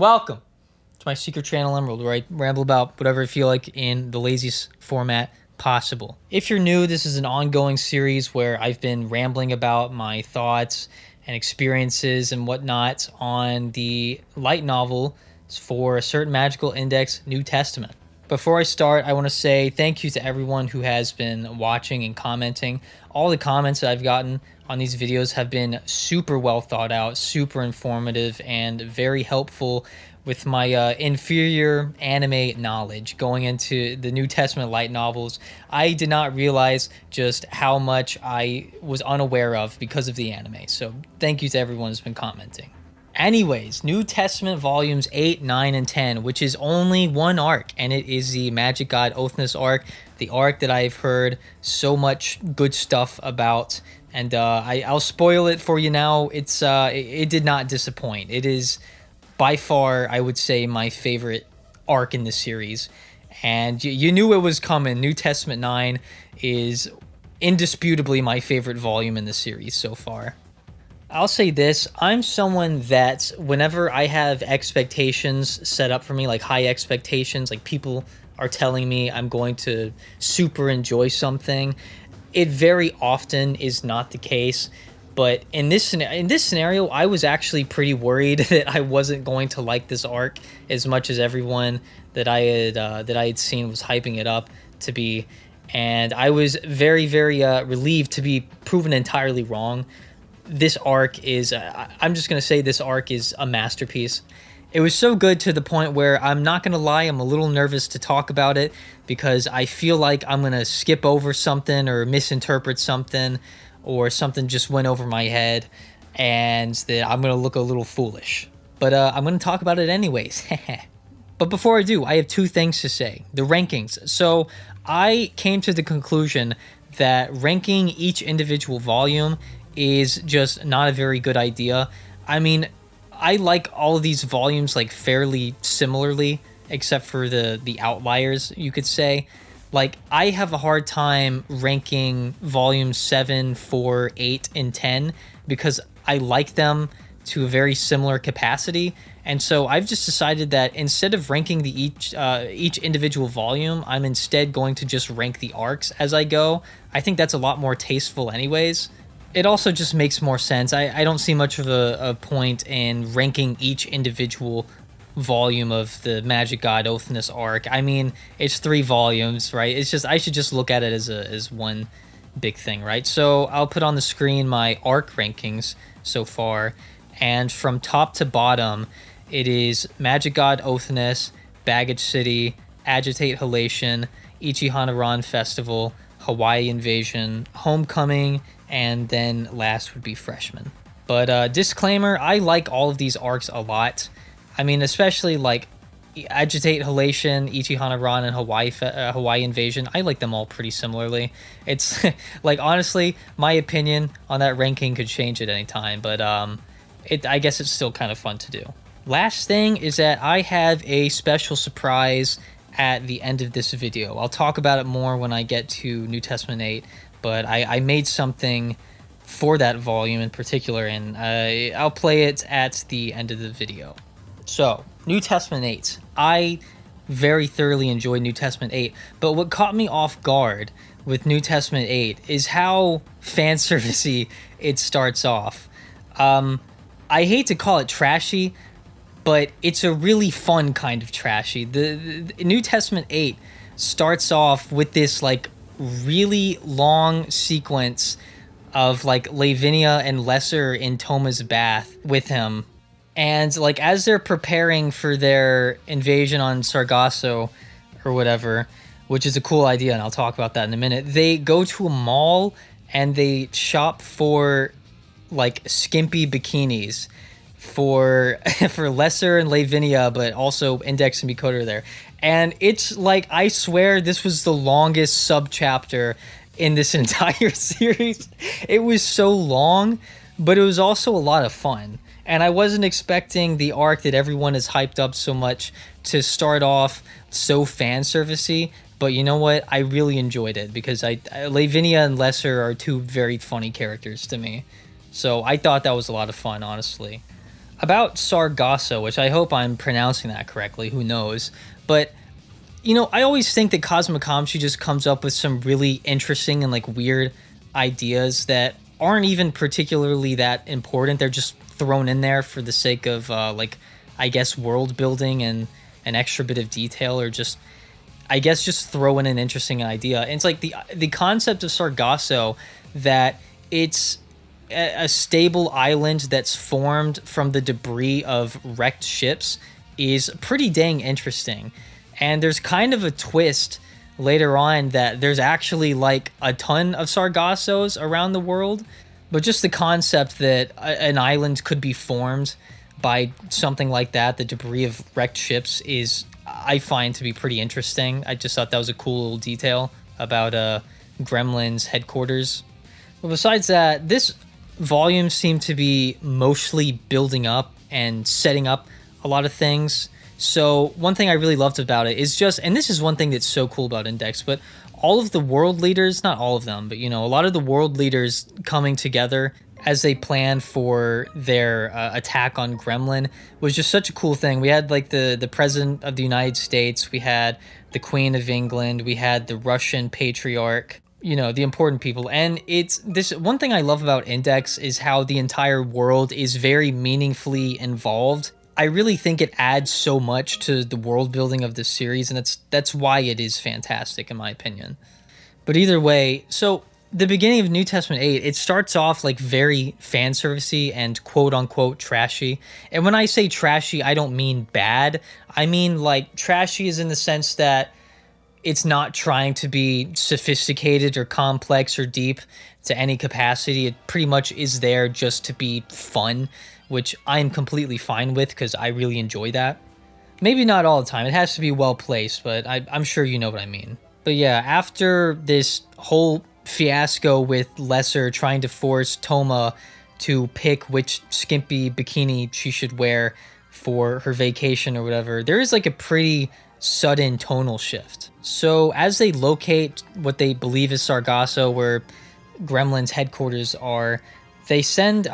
Welcome to my secret channel Emerald, where I ramble about whatever I feel like in the laziest format possible. If you're new, this is an ongoing series where I've been rambling about my thoughts and experiences and whatnot on the light novel for a certain magical index, New Testament. Before I start, I want to say thank you to everyone who has been watching and commenting. All the comments that I've gotten on these videos have been super well thought out, super informative, and very helpful with my inferior anime knowledge going into the New Testament light novels. I did not realize just how much I was unaware of because of the anime. So thank you to everyone who's been commenting. Anyways, New Testament volumes 8, 9, and 10, which is only one arc, and it is the Magic God Othinus arc, the arc that I've heard so much good stuff about, and I'll spoil it for you now. It did not disappoint. It is by far, I would say, my favorite arc in the series, and you knew it was coming. New Testament 9 is indisputably my favorite volume in the series so far. I'll say this, I'm someone that whenever I have expectations set up for me, like high expectations, like people are telling me I'm going to super enjoy something, it very often is not the case. But in this scenario, I was actually pretty worried that I wasn't going to like this arc as much as everyone that I had seen was hyping it up to be, and I was very relieved to be proven entirely wrong. This arc is, I'm just going to say this arc is a masterpiece. It was so good to the point where I'm not going to lie, I'm a little nervous to talk about it because I feel like I'm going to skip over something or misinterpret something, or something just went over my head and that I'm going to look a little foolish. But I'm going to talk about it anyways. But before I do, I have two things to say. The rankings. So I came to the conclusion that ranking each individual volume is just not a very good idea. I mean, I like all of these volumes like fairly similarly, except for the outliers, you could say. Like, I have a hard time ranking volumes 7, 4, 8, and 10 because I like them to a very similar capacity. And so I've just decided that instead of ranking each individual volume, I'm instead going to just rank the arcs as I go. I think that's a lot more tasteful anyways. It also just makes more sense. I don't see much of a point in ranking each individual volume of the Magic God Othinus arc. I mean, it's 3 volumes, right? It's just, I should just look at it as one big thing, right? So I'll put on the screen my arc rankings so far, and from top to bottom, it is Magic God Othinus, Baggage City, Agitate Halation, Ichihanaran Festival, Hawaii Invasion, Homecoming, and then last would be Freshman. But disclaimer, I like all of these arcs a lot. I mean, especially like Agitate Halation, Ichihanaran, and Hawaii Invasion. I like them all pretty similarly. It's like, honestly, my opinion on that ranking could change at any time, but I guess it's still kind of fun to do. Last thing is that I have a special surprise at the end of this video. I'll talk about it more when I get to New Testament 8, but I made something for that volume in particular, and I'll play it at the end of the video. So, New Testament 8. I very thoroughly enjoyed New Testament 8, but what caught me off guard with New Testament 8 is how fanservice-y it starts off. I hate to call it trashy, but it's a really fun kind of trashy. The New Testament 8 starts off with this like really long sequence of like Lavinia and Lesser in Toma's bath with him. And like as they're preparing for their invasion on Sargasso or whatever, which is a cool idea, and I'll talk about that in a minute, they go to a mall and they shop for like skimpy bikinis for Lesser and Lavinia, but also Index and Mikoto are there. And it's like, I swear this was the longest subchapter in this entire series. It was so long, but it was also a lot of fun. And I wasn't expecting the arc that everyone is hyped up so much to start off so fan servicey, but you know what? I really enjoyed it because Lavinia and Lesser are two very funny characters to me. So I thought that was a lot of fun, honestly. about Sargasso, which I hope I'm pronouncing that correctly, who knows. But, I always think that Cosmocomchi just comes up with some really interesting and like weird ideas that aren't even particularly that important. They're just thrown in there for the sake of I guess world building and an extra bit of detail, or just I guess just throw in an interesting idea. And it's like the concept of Sargasso, that it's a stable island that's formed from the debris of wrecked ships, is pretty dang interesting. And there's kind of a twist later on that there's actually like a ton of Sargassos around the world. But just the concept that an island could be formed by something like that, the debris of wrecked ships, is, I find, to be pretty interesting. I just thought that was a cool little detail about Gremlin's headquarters. But besides that, this volume seemed to be mostly building up and setting up a lot of things. So one thing I really loved about it is just, and this is one thing that's so cool about Index, but all of the world leaders, not all of them, but a lot of the world leaders coming together as they plan for their attack on Gremlin was just such a cool thing. We had like the President of the United States, we had the Queen of England, we had the Russian Patriarch, the important people. And it's this one thing I love about Index is how the entire world is very meaningfully involved. I really think it adds so much to the world building of this series, and that's why it is fantastic in my opinion. But either way, so the beginning of New Testament 8, it starts off like very fan servicey and quote unquote trashy. And when I say trashy, I don't mean bad. I mean like trashy is in the sense that it's not trying to be sophisticated or complex or deep to any capacity. It pretty much is there just to be fun, which I'm completely fine with because I really enjoy that. Maybe not all the time. It has to be well placed, but I'm sure you know what I mean. But yeah, after this whole fiasco with Lesser trying to force Toma to pick which skimpy bikini she should wear for her vacation or whatever, there is like a pretty sudden tonal shift. So as they locate what they believe is Sargasso, where Gremlin's headquarters are, they send,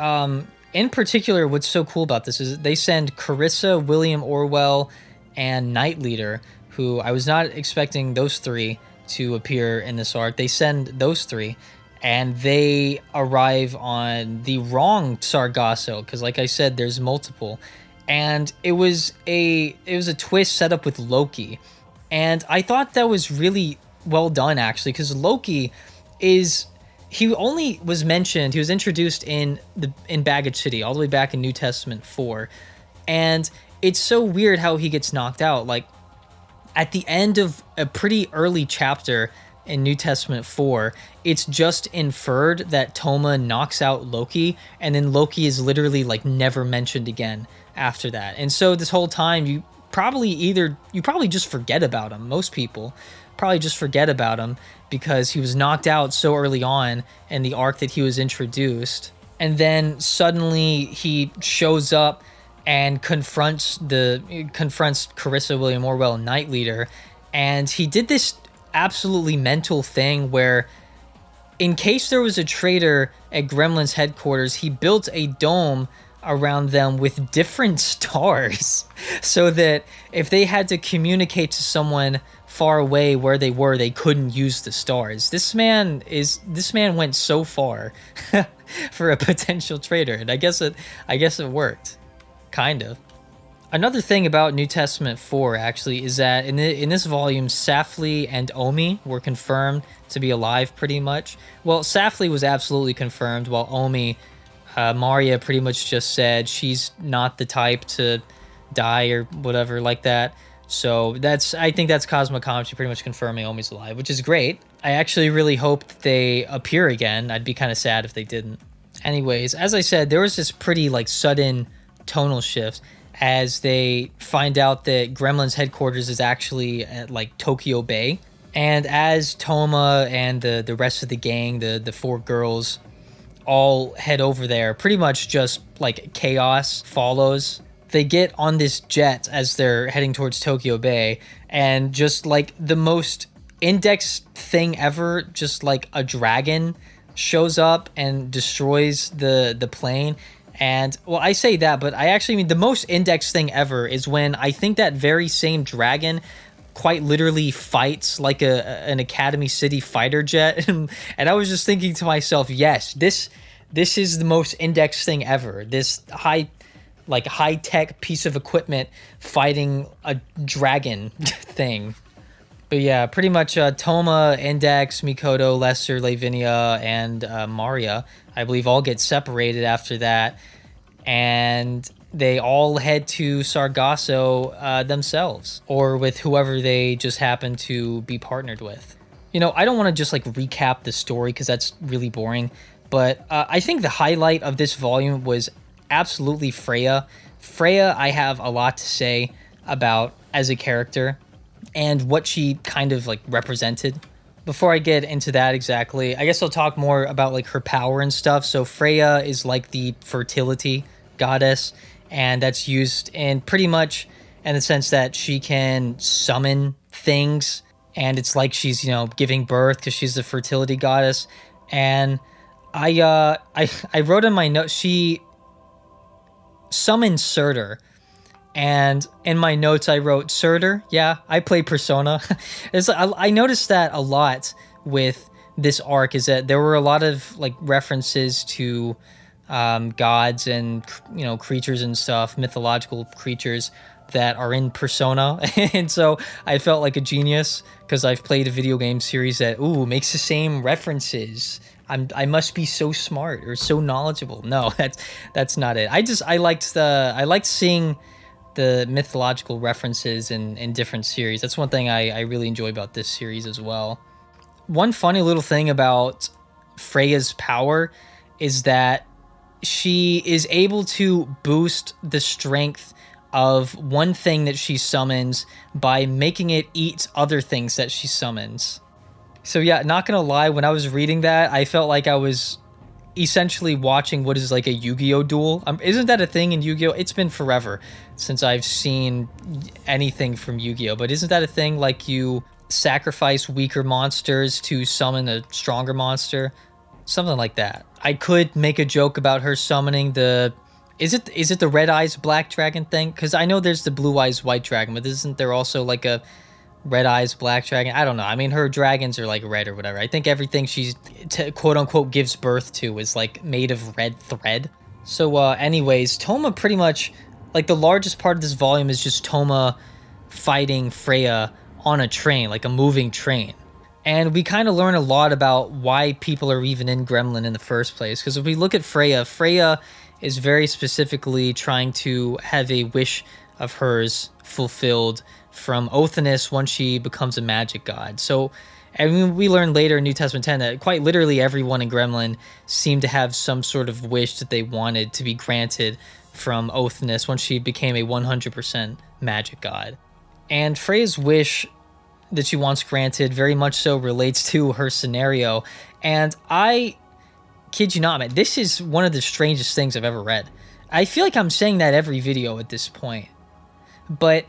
in particular, what's so cool about this is they send Carissa, William Orwell, and Night Leader, who I was not expecting those three to appear in this arc. They send those three, and they arrive on the wrong Sargasso, because like I said, there's multiple. And it was a twist set up with Loki. And I thought that was really well done, actually, because Loki he only was mentioned, he was introduced in Baggage City, all the way back in New Testament 4. And it's so weird how he gets knocked out. Like, at the end of a pretty early chapter in New Testament 4, it's just inferred that Toma knocks out Loki, and then Loki is literally, like, never mentioned again after that. And so this whole time, you probably just forget about him. Most people probably just forget about him because he was knocked out so early on in the arc that he was introduced. And then suddenly he shows up and confronts Carissa, William Orwell, and Night Leader. And he did this absolutely mental thing where, in case there was a traitor at Gremlin's headquarters, he built a dome around them with different stars so that if they had to communicate to someone far away where they were, they couldn't use the stars. This man went so far for a potential traitor, and I guess it worked, kind of. Another thing about New Testament 4 actually is that in this volume, Safli and Omi were confirmed to be alive pretty much. Well, Safli was absolutely confirmed, while Omi, Maria pretty much just said she's not the type to die or whatever like that. So I think that's Cosmocomchi pretty much confirming Omi's alive, which is great. I actually really hope that they appear again. I'd be kind of sad if they didn't. Anyways, as I said, there was this pretty like sudden tonal shift as they find out that Gremlin's headquarters is actually at like Tokyo Bay. And as Toma and the rest of the gang, the four girls, all head over there, pretty much just like chaos follows. They get on this jet as they're heading towards Tokyo Bay, and just like the most Index thing ever, just like a dragon shows up and destroys the plane, And well, I say that, but I actually mean the most index thing ever is when I think that very same dragon quite literally fights like an Academy City fighter jet, and I was just thinking to myself, yes, this is the most index thing ever. This high tech piece of equipment fighting a dragon thing. But yeah, pretty much Toma, Index, Mikoto, Lesser, Lavinia, and Maria, I believe, all get separated after that. And they all head to Sargasso themselves, or with whoever they just happen to be partnered with. You know, I don't want to just like recap the story because that's really boring. But I think the highlight of this volume was absolutely Freya. Freya, I have a lot to say about as a character and what she kind of like represented. Before I get into that exactly, I guess I'll talk more about like her power and stuff. So Freya is like the fertility goddess, and that's used in pretty much in the sense that she can summon things, and it's like she's, you know, giving birth because she's the fertility goddess. And I wrote in my notes she summoned Surtur. And in my notes, I wrote, Surtur, yeah, I play Persona. I noticed that a lot with this arc, is that there were a lot of like references to gods and, you know, creatures and stuff, mythological creatures that are in Persona. And so I felt like a genius because I've played a video game series that, makes the same references. I must be so smart or so knowledgeable. No, that's not it. I liked seeing the mythological references in different series. That's one thing I really enjoy about this series as well. One funny little thing about Freya's power is that she is able to boost the strength of one thing that she summons by making it eat other things that she summons. So yeah, not gonna lie, when I was reading that, I felt like I was essentially watching what is like a Yu-Gi-Oh duel. Isn't that a thing in Yu-Gi-Oh? It's been forever since I've seen anything from Yu-Gi-Oh, but isn't that a thing, like you sacrifice weaker monsters to summon a stronger monster? Something like that. I could make a joke about her summoning the... Is it the red eyes black dragon thing? Because I know there's the blue eyes white dragon, but isn't there also like a red eyes black dragon? I don't know. I mean, her dragons are like red or whatever. I think everything she's quote unquote gives birth to is like made of red thread. So anyways, Toma pretty much, like the largest part of this volume is just Toma fighting Freya on a train, like a moving train. And we kind of learn a lot about why people are even in Gremlin in the first place. Because if we look at Freya, Freya is very specifically trying to have a wish of hers fulfilled from Othinus once she becomes a magic god. So, I mean, we learn later in New Testament 10 that quite literally everyone in Gremlin seemed to have some sort of wish that they wanted to be granted from Othinus once she became a 100% magic god. And Freya's wish that she wants granted very much so relates to her scenario. And I kid you not, man, this is one of the strangest things I've ever read. I feel like I'm saying that every video at this point. But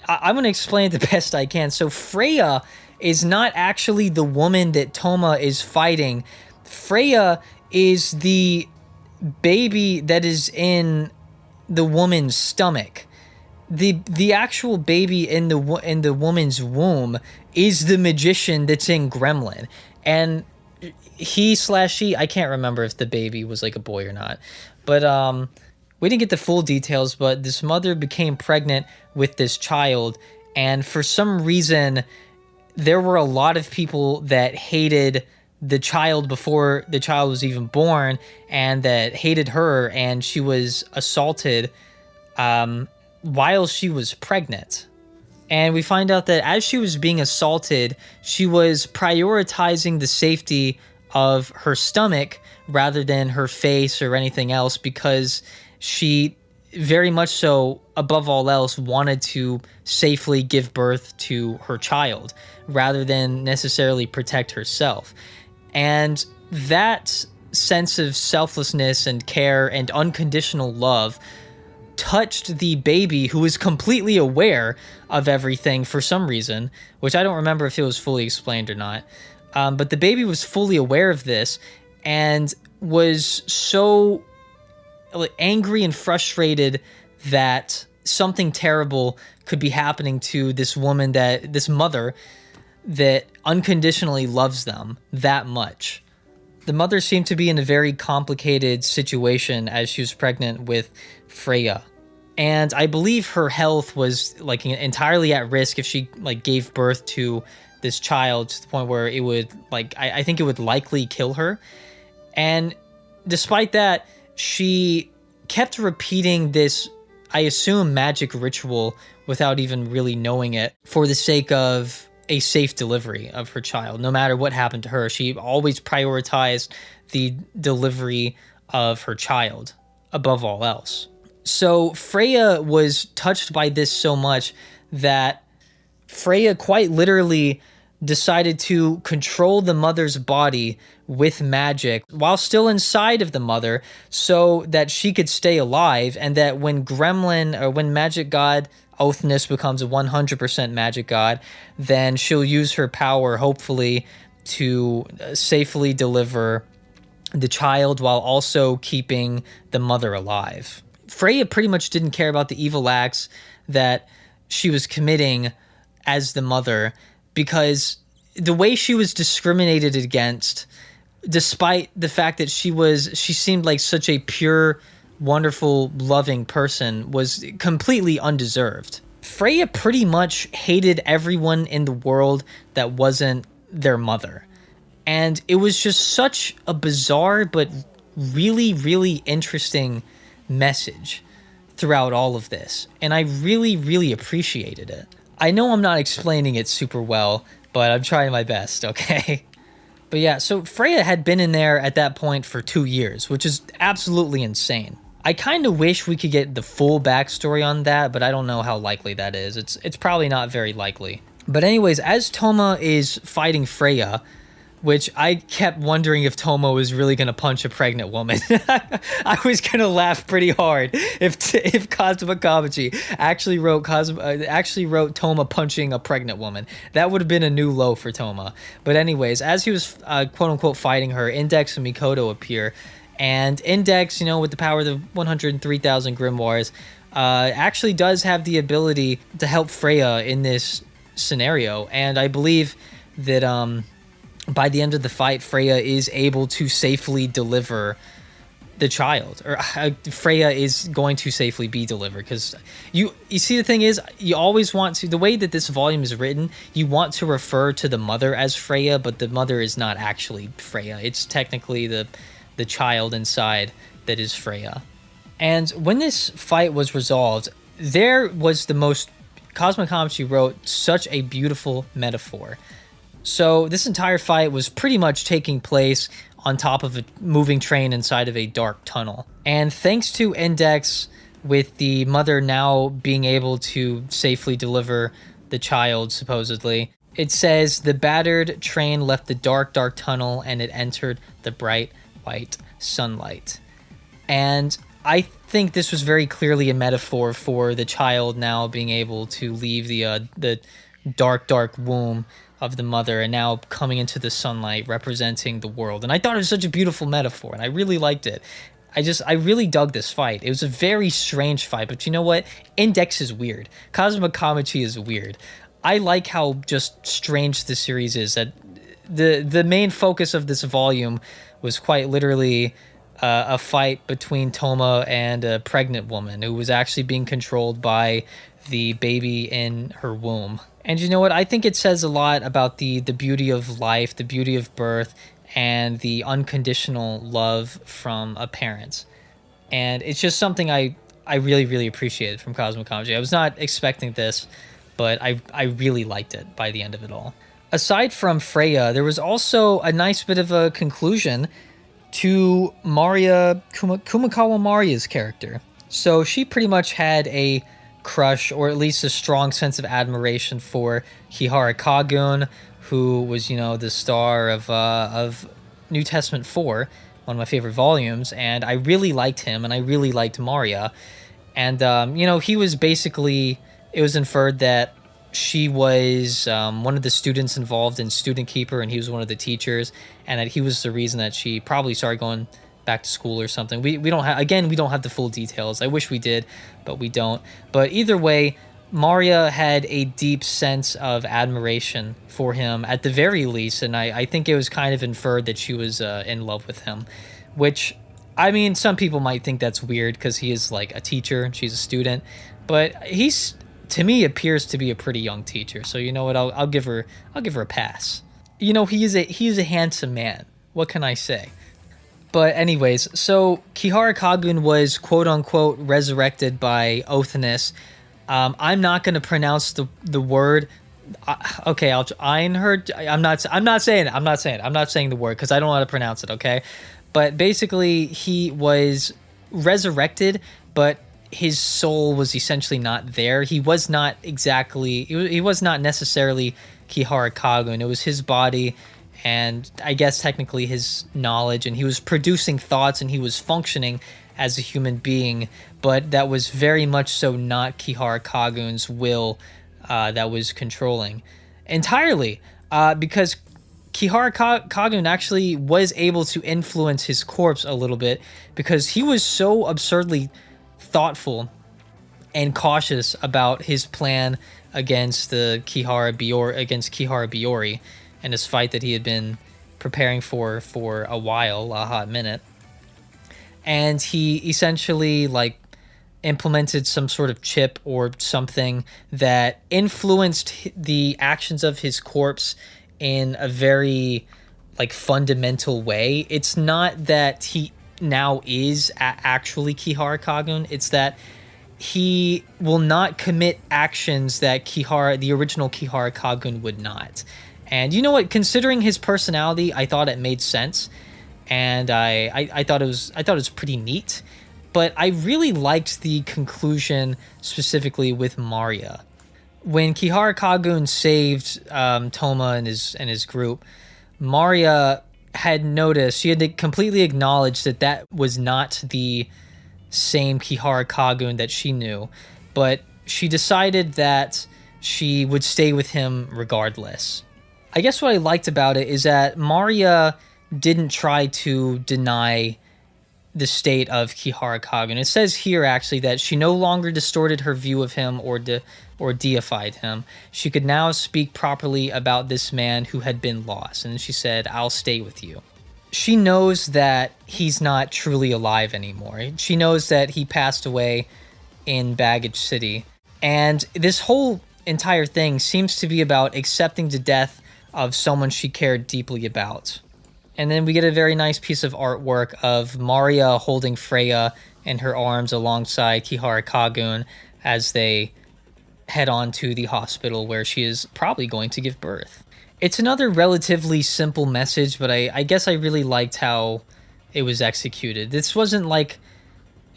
I'm going to explain it the best I can. So Freya is not actually the woman that Toma is fighting. Freya is the baby that is in the woman's stomach. The actual baby in the woman's womb is the magician that's in Gremlin. And he/she, I can't remember if the baby was like a boy or not. But we didn't get the full details, but this mother became pregnant with this child, and for some reason, there were a lot of people that hated the child before the child was even born, and that hated her, and she was assaulted while she was pregnant. And we find out that as she was being assaulted, she was prioritizing the safety of her stomach rather than her face or anything else, because she very much so, above all else, wanted to safely give birth to her child rather than necessarily protect herself. And that sense of selflessness and care and unconditional love touched the baby, who was completely aware of everything for some reason, which I don't remember if it was fully explained or not. But the baby was fully aware of this, and was so angry and frustrated that something terrible could be happening to this woman, that this mother that unconditionally loves them that much. The mother seemed to be in a very complicated situation as she was pregnant with Freya. And I believe her health was like entirely at risk if she like gave birth to this child, to the point where it would like, I think it would likely kill her. And despite that, she kept repeating this, I assume, magic ritual without even really knowing it, for the sake of a safe delivery of her child. No matter what happened to her, she always prioritized the delivery of her child above all else. So Freya was touched by this so much that Freya quite literally decided to control the mother's body with magic while still inside of the mother, so that she could stay alive, and that when when magic god Othinus becomes a 100% magic god, then she'll use her power, hopefully, to safely deliver the child while also keeping the mother alive. Freya pretty much didn't care about the evil acts that she was committing as the mother, because the way she was discriminated against, despite the fact that she seemed like such a pure, wonderful, loving person, was completely undeserved. Freya pretty much hated everyone in the world that wasn't their mother. And it was just such a bizarre but really, really interesting message throughout all of this. And I really, really appreciated it. I know I'm not explaining it super well, but I'm trying my best, okay? But yeah, so Freya had been in there at that point for 2 years, which is absolutely insane. I kind of wish we could get the full backstory on that, but I don't know how likely that is. It's probably not very likely. But anyways, as Toma is fighting Freya, which I kept wondering if Toma was really going to punch a pregnant woman. I was going to laugh pretty hard if Kazuma Kamachi actually wrote Toma punching a pregnant woman. That would have been a new low for Toma. But anyways, as he was quote-unquote fighting her, Index and Mikoto appear. And Index, with the power of the 103,000 grimoires, actually does have the ability to help Freya in this scenario. And I believe that by the end of the fight, Freya is able to safely deliver the child, or Freya is going to safely be delivered, because you see, the thing is, you always want to, the way that this volume is written, you want to refer to the mother as Freya, but the mother is not actually Freya. It's technically the child inside that is Freya. And when this fight was resolved, there was the most, Kazuma Kamachi wrote such a beautiful metaphor. So this entire fight was pretty much taking place on top of a moving train inside of a dark tunnel. And thanks to Index, with the mother now being able to safely deliver the child, supposedly, it says, the battered train left the dark, dark tunnel and it entered the bright, white sunlight. And I think this was very clearly a metaphor for the child now being able to leave the dark, dark womb of the mother and now coming into the sunlight, representing the world. And I thought it was such a beautiful metaphor, and I really liked it. I really dug this fight. It was a very strange fight, but you know what? Index is weird. Kazuma Kamachi is weird. I like how just strange the series is, that the main focus of this volume was quite literally a fight between Toma and a pregnant woman who was actually being controlled by the baby in her womb. And you know what? I think it says a lot about the beauty of life, the beauty of birth, and the unconditional love from a parent. And it's just something I really, really appreciated from Kazuma Kamachi. I was not expecting this, but I really liked it by the end of it all. Aside from Freya, there was also a nice bit of a conclusion to Kumakawa Maria's character. So she pretty much had a crush, or at least a strong sense of admiration, for Hihara Kagun, who was, the star of New Testament 4, one of my favorite volumes, and I really liked him, and I really liked Maria. And, he was basically, it was inferred that she was one of the students involved in Student Keeper, and he was one of the teachers, and that he was the reason that she probably started going back to school or something. We don't have, again, we don't have the full details. I wish we did, but we don't. But either way, Maria had a deep sense of admiration for him at the very least, and I think it was kind of inferred that she was in love with him, which, I mean, some people might think that's weird because he is like a teacher and she's a student, but he's, to me, appears to be a pretty young teacher. So you know what? I'll give her a pass. You know, he is a handsome man. What can I say? But anyways, so Kihara Kagun was quote unquote resurrected by Othinus. I'm not going to pronounce the word. Okay, Einhard. I'm not saying it. I'm not saying the word because I don't know how to pronounce it. Okay, but basically he was resurrected, but his soul was essentially not there. He was not exactly. He was not necessarily Kihara Kagun. It was his body, and I guess technically his knowledge, and he was producing thoughts and he was functioning as a human being, but that was very much so not Kihara Kagun's will that was controlling entirely, because Kihara Kagun actually was able to influence his corpse a little bit because he was so absurdly thoughtful and cautious about his plan against Kihara Biori and this fight that he had been preparing for a while, a hot minute. And he essentially like implemented some sort of chip or something that influenced the actions of his corpse in a very like fundamental way. It's not that he now is actually Kihara Kagun. It's that he will not commit actions that the original Kihara Kagun would not. And you know what? Considering his personality, I thought it made sense, and I thought it was pretty neat. But I really liked the conclusion specifically with Maria. When Kihara Kagun saved Toma and his group, Maria had noticed, she had completely acknowledged that was not the same Kihara Kagun that she knew, but she decided that she would stay with him regardless. I guess what I liked about it is that Maria didn't try to deny the state of Kihara Kagun. It says here actually that she no longer distorted her view of him or deified him. She could now speak properly about this man who had been lost, and she said, "I'll stay with you." She knows that he's not truly alive anymore. She knows that he passed away in Baggage City, and this whole entire thing seems to be about accepting the death of someone she cared deeply about. And then we get a very nice piece of artwork of Maria holding Freya in her arms alongside Kihara Kagun as they head on to the hospital where she is probably going to give birth. It's another relatively simple message, but I guess I really liked how it was executed. This wasn't like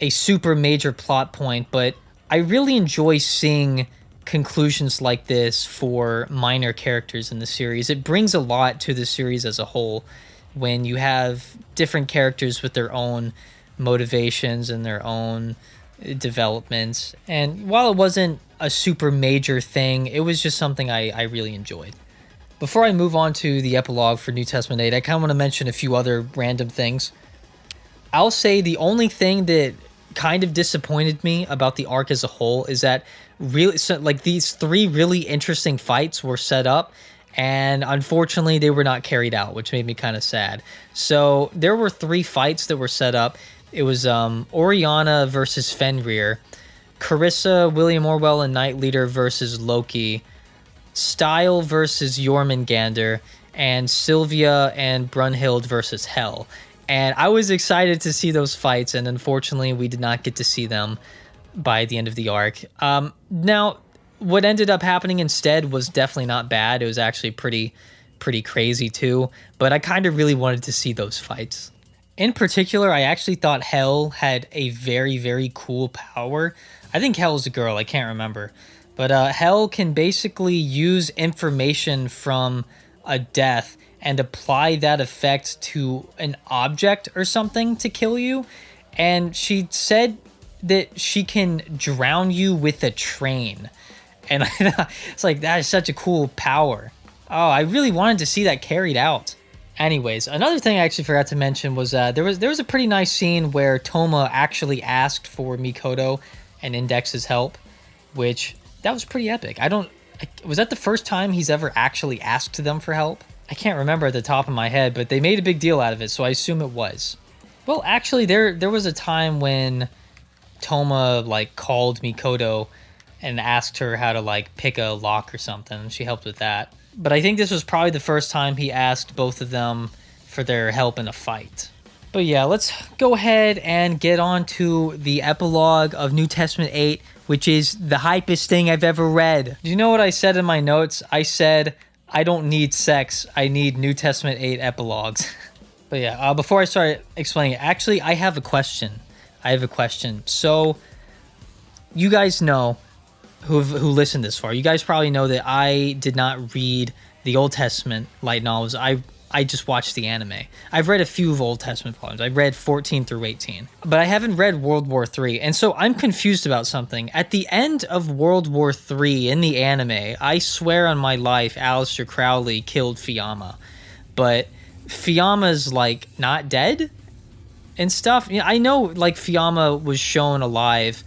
a super major plot point, but I really enjoy seeing conclusions like this for minor characters in the series. It brings a lot to the series as a whole when you have different characters with their own motivations and their own developments. And while it wasn't a super major thing, it was just something I really enjoyed. Before I move on to the epilogue for New Testament 8, I kind of want to mention a few other random things. I'll say the only thing that kind of disappointed me about the arc as a whole is that these three really interesting fights were set up, and unfortunately they were not carried out, which made me kind of sad. So there were three fights that were set up. It was Oriana versus Fenrir, Carissa, William Orwell, and Knight Leader versus Loki, Style versus Jormungandr, and Sylvia and Brunhild versus Hel. And I was excited to see those fights, and unfortunately we did not get to see them by the end of the arc. Now, what ended up happening instead was definitely not bad. It was actually pretty crazy too, but I kind of really wanted to see those fights. In particular, I actually thought Hel had a very, very cool power. I think Hel's a girl, I can't remember. But Hel can basically use information from a death and apply that effect to an object or something to kill you. And she said that she can drown you with a train. And it's like, that is such a cool power. Oh, I really wanted to see that carried out. Anyways, another thing I actually forgot to mention was there was a pretty nice scene where Toma actually asked for Mikoto and Index's help, which that was pretty epic. Was that the first time he's ever actually asked them for help? I can't remember at the top of my head, but they made a big deal out of it, so I assume it was. Well, actually, there was a time when Toma like called Mikoto and asked her how to like pick a lock or something, and she helped with that. But I think this was probably the first time he asked both of them for their help in a fight. But yeah, let's go ahead and get on to the epilogue of New Testament 8, which is the hypest thing I've ever read. Do you know what I said in my notes? I said, I don't need sex, I need New Testament 8 epilogues. But yeah, before I start explaining it, actually, I have a question. So, you guys know, who listened this far, you guys probably know that I did not read the Old Testament light novels. I just watched the anime. I've read a few of Old Testament volumes. I read 14 through 18. But I haven't read World War III. And so I'm confused about something. At the end of World War III in the anime, I swear on my life, Aleister Crowley killed Fiamma. But Fiamma's, like, not dead and stuff. You know, I know, like, Fiamma was shown alive,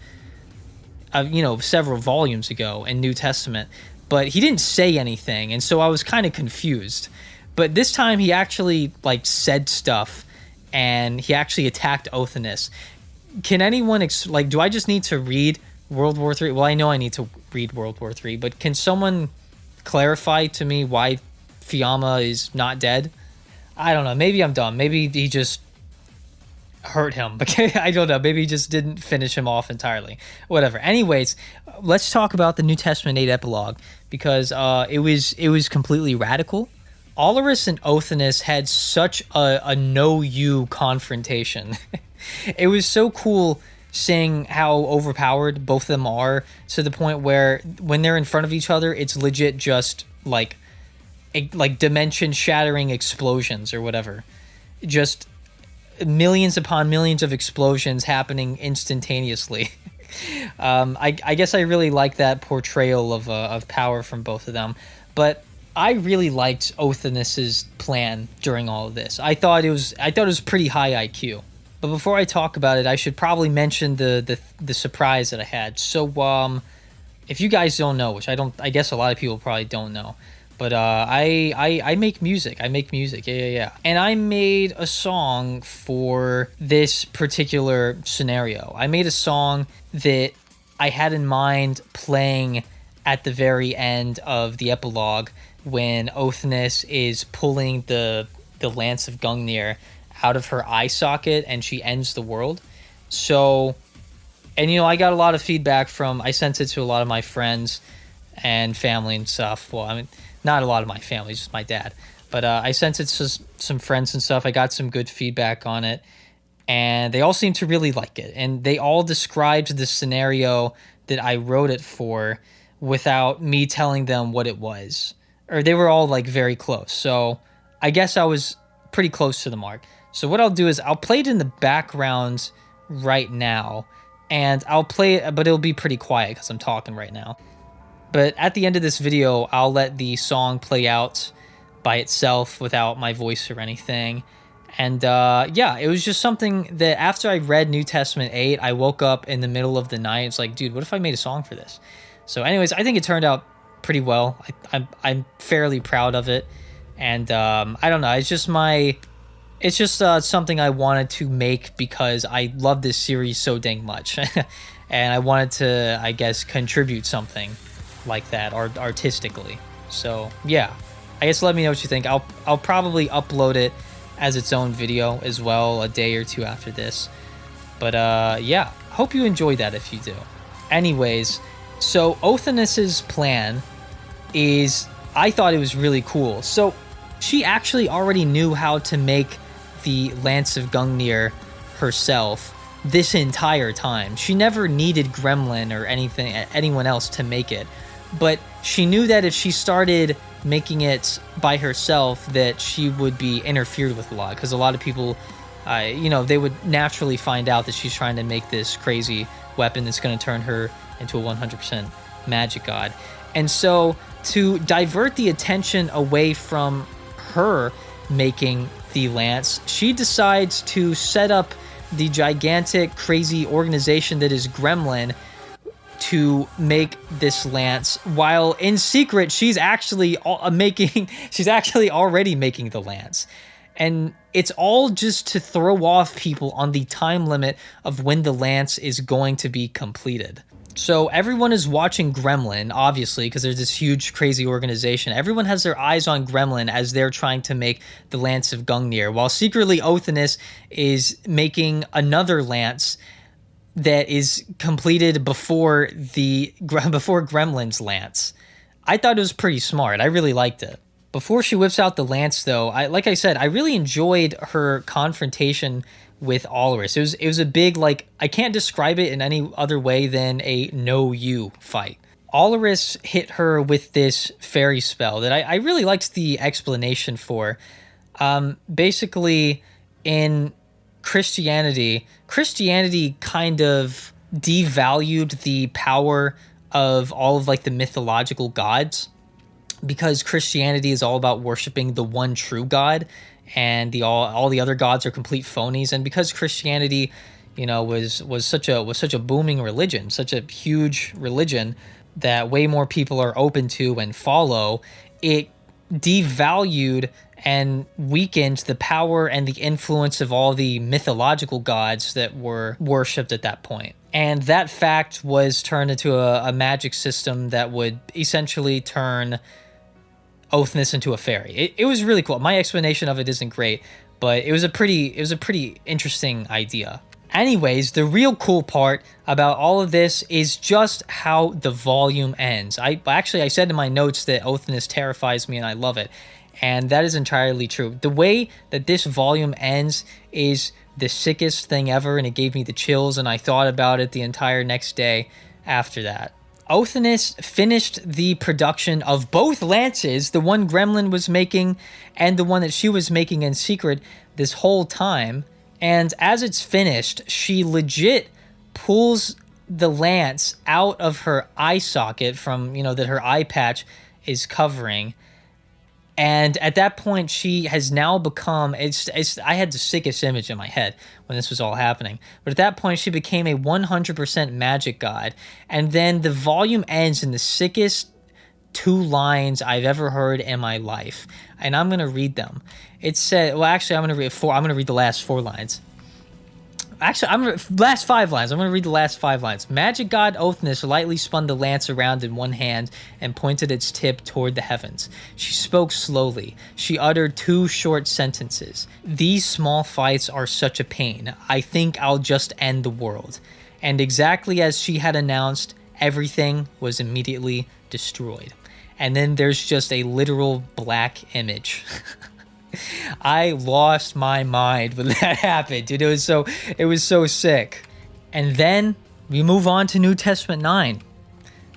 several volumes ago in New Testament. But he didn't say anything. And so I was kind of confused. But this time he actually like said stuff, and he actually attacked Othinus. Can anyone do I just need to read World War III? Well, I know I need to read World War III, but can someone clarify to me why Fiamma is not dead? I don't know. Maybe I'm dumb. Maybe he just hurt him. I don't know. Maybe he just didn't finish him off entirely. Whatever. Anyways, let's talk about the New Testament 8 epilogue, because it was completely radical. Olorus and Othinus had such a know-you confrontation. It was so cool seeing how overpowered both of them are, to the point where when they're in front of each other, it's legit just like dimension-shattering explosions or whatever. Just millions upon millions of explosions happening instantaneously. I guess I really like that portrayal of power from both of them, but I really liked Othinus's plan during all of this. I thought it was pretty high IQ. But before I talk about it, I should probably mention the surprise that I had. So if you guys don't know, which I guess a lot of people probably don't know, but I make music. Yeah. And I made a song for this particular scenario. I made a song that I had in mind playing at the very end of the epilogue, when Othinus is pulling the lance of Gungnir out of her eye socket and she ends the world. So, and I got a lot of feedback I sent it to a lot of my friends and family and stuff. Well, I mean, not a lot of my family, just my dad. But I sent it to some friends and stuff. I got some good feedback on it, and they all seemed to really like it. And they all described the scenario that I wrote it for without me telling them what it was. Or they were all like very close. So I guess I was pretty close to the mark. So what I'll do is I'll play it in the background right now, and I'll play it, but it'll be pretty quiet because I'm talking right now. But at the end of this video, I'll let the song play out by itself without my voice or anything. And yeah, it was just something that after I read New Testament 8, I woke up in the middle of the night. It's like, dude, what if I made a song for this? So anyways, I think it turned out pretty well. I'm fairly proud of it, and I don't know, it's just something I wanted to make because I love this series so dang much. And I wanted to, I guess, contribute something like that artistically. So yeah, I guess let me know what you think. I'll probably upload it as its own video as well a day or two after this. But yeah, hope you enjoyed that if you do. Anyways, so Othinus's plan is, I thought it was really cool. So she actually already knew how to make the Lance of Gungnir herself this entire time. She never needed Gremlin or anyone else to make it. But she knew that if she started making it by herself, that she would be interfered with a lot, because a lot of people, they would naturally find out that she's trying to make this crazy weapon that's going to turn her into a 100% magic god. And so to divert the attention away from her, making the lance, she decides to set up the gigantic, crazy organization that is Gremlin to make this lance, while in secret she's actually already making the lance. And it's all just to throw off people on the time limit of when the lance is going to be completed. So everyone is watching Gremlin, obviously, because there's this huge, crazy organization. Everyone has their eyes on Gremlin as they're trying to make the Lance of Gungnir, while secretly Othinus is making another lance that is completed before Gremlin's lance. I thought it was pretty smart. I really liked it. Before she whips out the lance, though, like I said, I really enjoyed her confrontation with Olorus. It was a big, like, I can't describe it in any other way than a know you fight. Olorus hit her with this fairy spell that I really liked the explanation for. Basically, in Christianity kind of devalued the power of all of like the mythological gods, because Christianity is all about worshiping the one true God, and all the other gods are complete phonies. And because Christianity, was such a booming religion, such a huge religion that way more people are open to and follow, it devalued and weakened the power and the influence of all the mythological gods that were worshipped at that point. And that fact was turned into a magic system that would essentially turn Othinus into a fairy. It was really cool. My explanation of it isn't great, but it was a pretty interesting idea. Anyways, the real cool part about all of this is just how the volume ends. I said in my notes that Othinus terrifies me and I love it. And that is entirely true. The way that this volume ends is the sickest thing ever, and it gave me the chills, and I thought about it the entire next day after that. Othinus finished the production of both lances, the one Gremlin was making and the one that she was making in secret this whole time. And as it's finished, she legit pulls the lance out of her eye socket from, that her eye patch is covering. And at that point, she has now become, I had the sickest image in my head when this was all happening. But at that point, she became a 100% magic god. And then the volume ends in the sickest 2 lines I've ever heard in my life. And I'm going to read them. It said, well, actually, I'm going to read 4. I'm going to read the last 4 lines. Actually, last 5 lines. I'm going to read the last 5 lines. Magic god Othinus lightly spun the lance around in one hand and pointed its tip toward the heavens. She spoke slowly. She uttered 2 short sentences. These small fights are such a pain. I think I'll just end the world. And exactly as she had announced, everything was immediately destroyed. And then there's just a literal black image. I lost my mind when that happened, dude. It was so sick. And then we move on to New Testament 9,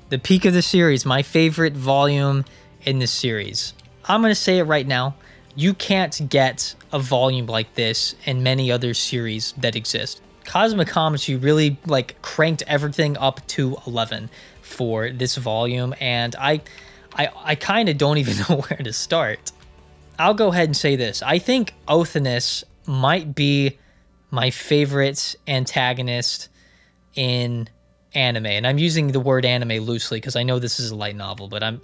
the peak of the series, my favorite volume in the series. I'm going to say it right now. You can't get a volume like this in many other series that exist. Cosmic Commentary really cranked everything up to 11 for this volume, and I kind of don't even know where to start. I'll go ahead and say this. I think Othinus might be my favorite antagonist in anime. And I'm using the word anime loosely because I know this is a light novel, but I'm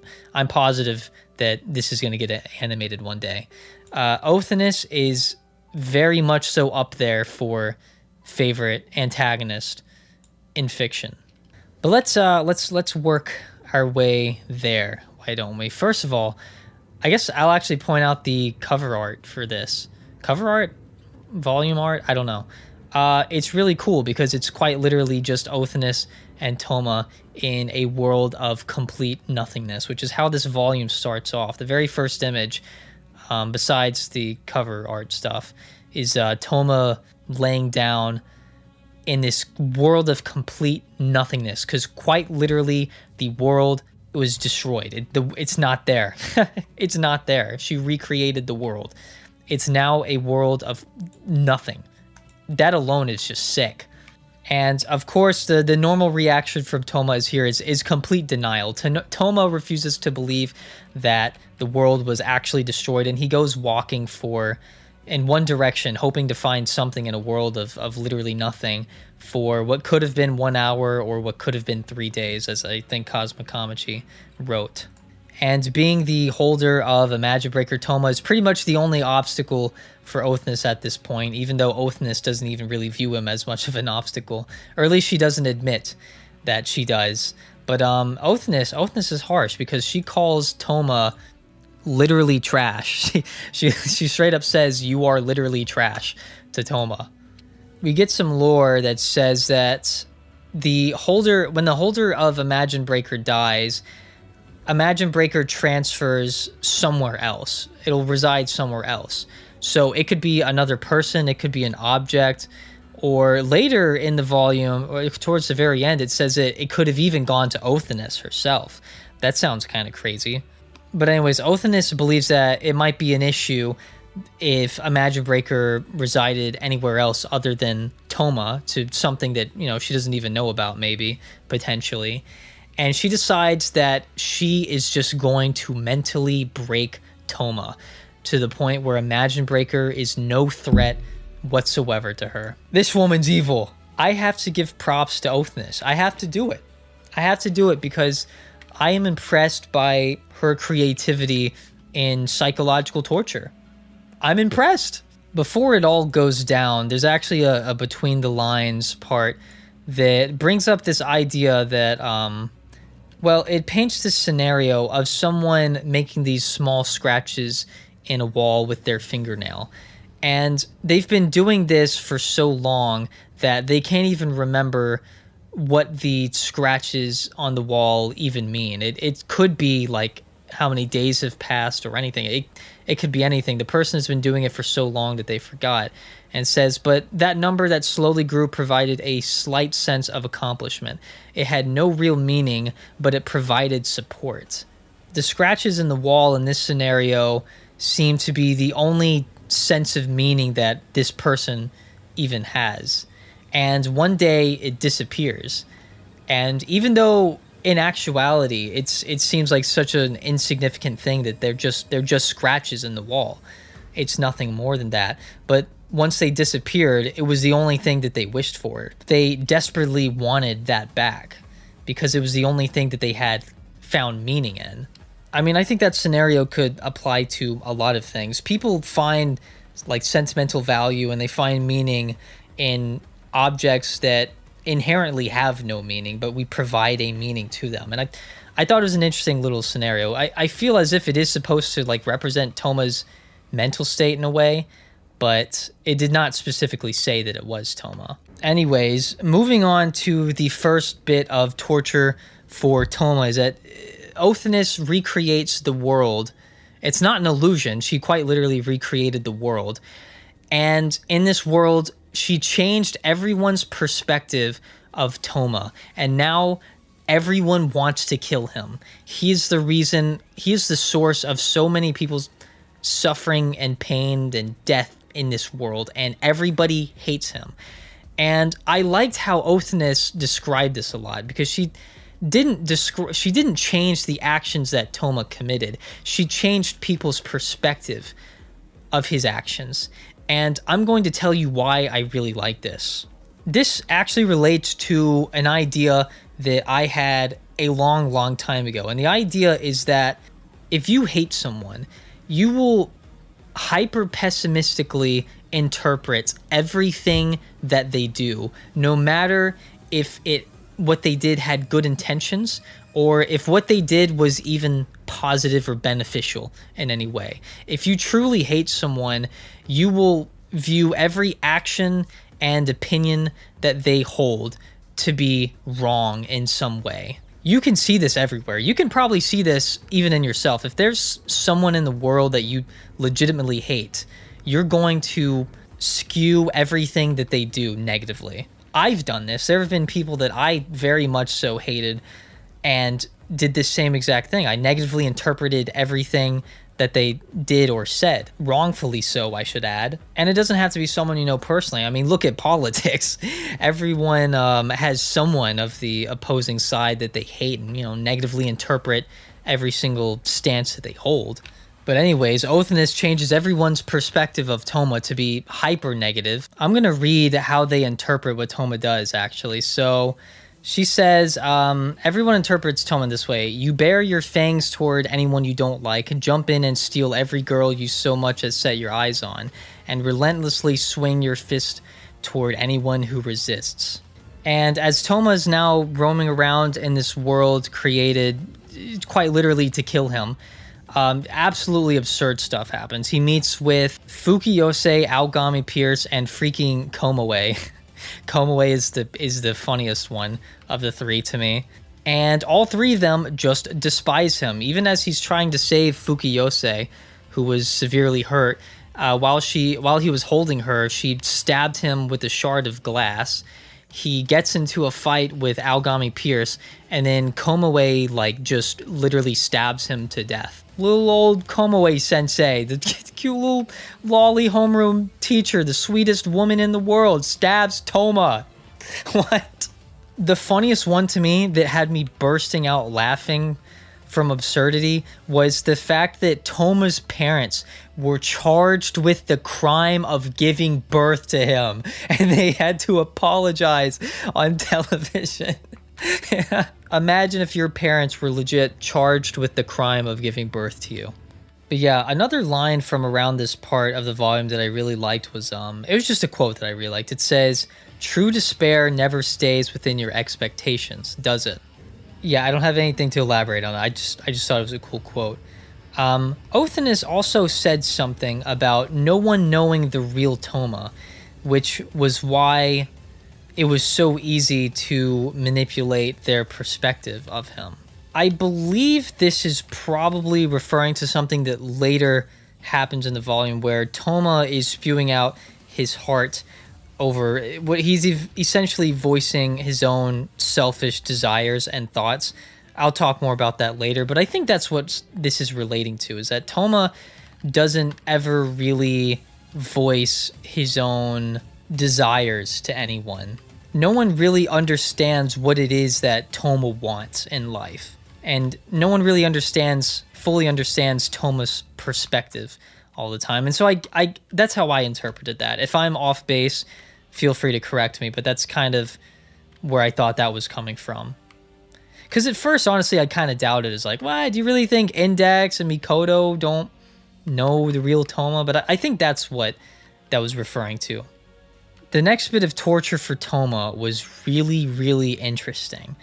positive that this is going to get animated one day. Othinus is very much so up there for favorite antagonist in fiction. But let's work our way there. Why don't we? First of all, I guess I'll actually point out the cover art for this. Cover art? Volume art? I don't know. It's really cool because it's quite literally just Othinus and Toma in a world of complete nothingness, which is how this volume starts off. The very first image, besides the cover art stuff, is Toma laying down in this world of complete nothingness, because quite literally the world was destroyed. It's not there. It's not there. She recreated the world. It's now a world of nothing. That alone is just sick. And of course, the normal reaction from Toma is complete denial. Toma refuses to believe that the world was actually destroyed, and he goes walking in one direction, hoping to find something in a world of literally nothing for what could have been 1 hour or what could have been 3 days, as I think Cosmic Kamachi wrote. And being the holder of a Magic Breaker, Toma is pretty much the only obstacle for Othinus at this point, even though Othinus doesn't even really view him as much of an obstacle, or at least she doesn't admit that she does. But Othinus is harsh because she calls Toma literally trash. She straight up says, "You are literally trash," to Toma. We get some lore that says that when the holder of Imagine Breaker dies, Imagine Breaker transfers somewhere else. It'll reside somewhere else. So it could be another person, it could be an object, or later in the volume, or towards the very end, it says it could have even gone to Othinus herself. That sounds kind of crazy. But anyways, Othinus believes that it might be an issue if Imagine Breaker resided anywhere else other than Toma, to something that, she doesn't even know about, maybe, potentially. And she decides that she is just going to mentally break Toma to the point where Imagine Breaker is no threat whatsoever to her. This woman's evil. I have to give props to Othinus. I have to do it. I have to do it because I am impressed by her creativity in psychological torture. I'm impressed. Before it all goes down, there's actually a between the lines part that brings up this idea that, it paints this scenario of someone making these small scratches in a wall with their fingernail. And they've been doing this for so long that they can't even remember what the scratches on the wall even mean. It could be like how many days have passed or anything. It could be anything. The person has been doing it for so long that they forgot. And says, but that number that slowly grew provided a slight sense of accomplishment. It had no real meaning, but it provided support. The scratches in the wall in this scenario seem to be the only sense of meaning that this person even has. And one day it disappears. And even though in actuality it seems like such an insignificant thing that they're just scratches in the wall, it's nothing more than that. But once they disappeared, it was the only thing that they wished for. They desperately wanted that back because it was the only thing that they had found meaning in. I mean, I think that scenario could apply to a lot of things. People find like sentimental value and they find meaning in objects that inherently have no meaning, but we provide a meaning to them. And I thought it was an interesting little scenario. I feel as if it is supposed to like represent Toma's mental state in a way, but it did not specifically say that it was Toma. Anyways, moving on to the first bit of torture for Toma is that Othinus recreates the world. It's not an illusion. She quite literally recreated the world. And in this world, she changed everyone's perspective of Toma. And now everyone wants to kill him. He's the source of so many people's suffering and pain and death in this world, and everybody hates him. And I liked how Othinus described this a lot because she didn't change the actions that Toma committed. She changed people's perspective of his actions. And I'm going to tell you why I really like this. This actually relates to an idea that I had a long, long time ago. And the idea is that if you hate someone, you will hyper pessimistically interpret everything that they do, no matter if what they did had good intentions or if what they did was even positive or beneficial in any way. If you truly hate someone, you will view every action and opinion that they hold to be wrong in some way. You can see this everywhere. You can probably see this even in yourself. If there's someone in the world that you legitimately hate, you're going to skew everything that they do negatively. I've done this. There have been people that I very much so hated and did this same exact thing. I negatively interpreted everything that they did or said, wrongfully so, I should add. And it doesn't have to be someone you know personally. I mean, look at politics. Everyone has someone of the opposing side that they hate and, negatively interpret every single stance that they hold. But anyways, Othinus changes everyone's perspective of Toma to be hyper negative. I'm going to read how they interpret what Toma does, actually. So she says, everyone interprets Toma this way. You bare your fangs toward anyone you don't like, jump in and steal every girl you so much as set your eyes on, and relentlessly swing your fist toward anyone who resists. And as Toma is now roaming around in this world created quite literally to kill him, absolutely absurd stuff happens. He meets with Fukiyose, Aogami Pierce, and freaking Komoe. Komoe is the funniest one of the three to me. And all three of them just despise him, even as he's trying to save Fukiyose, who was severely hurt. While he was holding her, she stabbed him with a shard of glass. He gets into a fight with Aogami Pierce, and then Komoe just literally stabs him to death. Little old Komoe sensei, the cute little lolly homeroom teacher, the sweetest woman in the world, stabs Toma. What? The funniest one to me that had me bursting out laughing from absurdity was the fact that Toma's parents were charged with the crime of giving birth to him, and they had to apologize on television. Imagine if your parents were legit charged with the crime of giving birth to you. But yeah, another line from around this part of the volume that I really liked was, it was just a quote that I really liked. It says, "True despair never stays within your expectations, does it?" Yeah, I don't have anything to elaborate on that. I just thought it was a cool quote. Othinus also said something about no one knowing the real Toma, which was why it was so easy to manipulate their perspective of him. I believe this is probably referring to something that later happens in the volume where Toma is spewing out his heart over what he's essentially voicing his own selfish desires and thoughts. I'll talk more about that later, but I think that's what this is relating to, is that Toma doesn't ever really voice his own desires to anyone. No one really understands what it is that Toma wants in life, and no one really fully understands Toma's perspective all the time. And so I that's how I interpreted that. If I'm off base, feel free to correct me, but that's kind of where I thought that was coming from. Because at first, honestly, I kind of doubted. It's like, why? Do you really think Index and Mikoto don't know the real Toma? But I think that's what that was referring to. The next bit of torture for Toma was really, really interesting.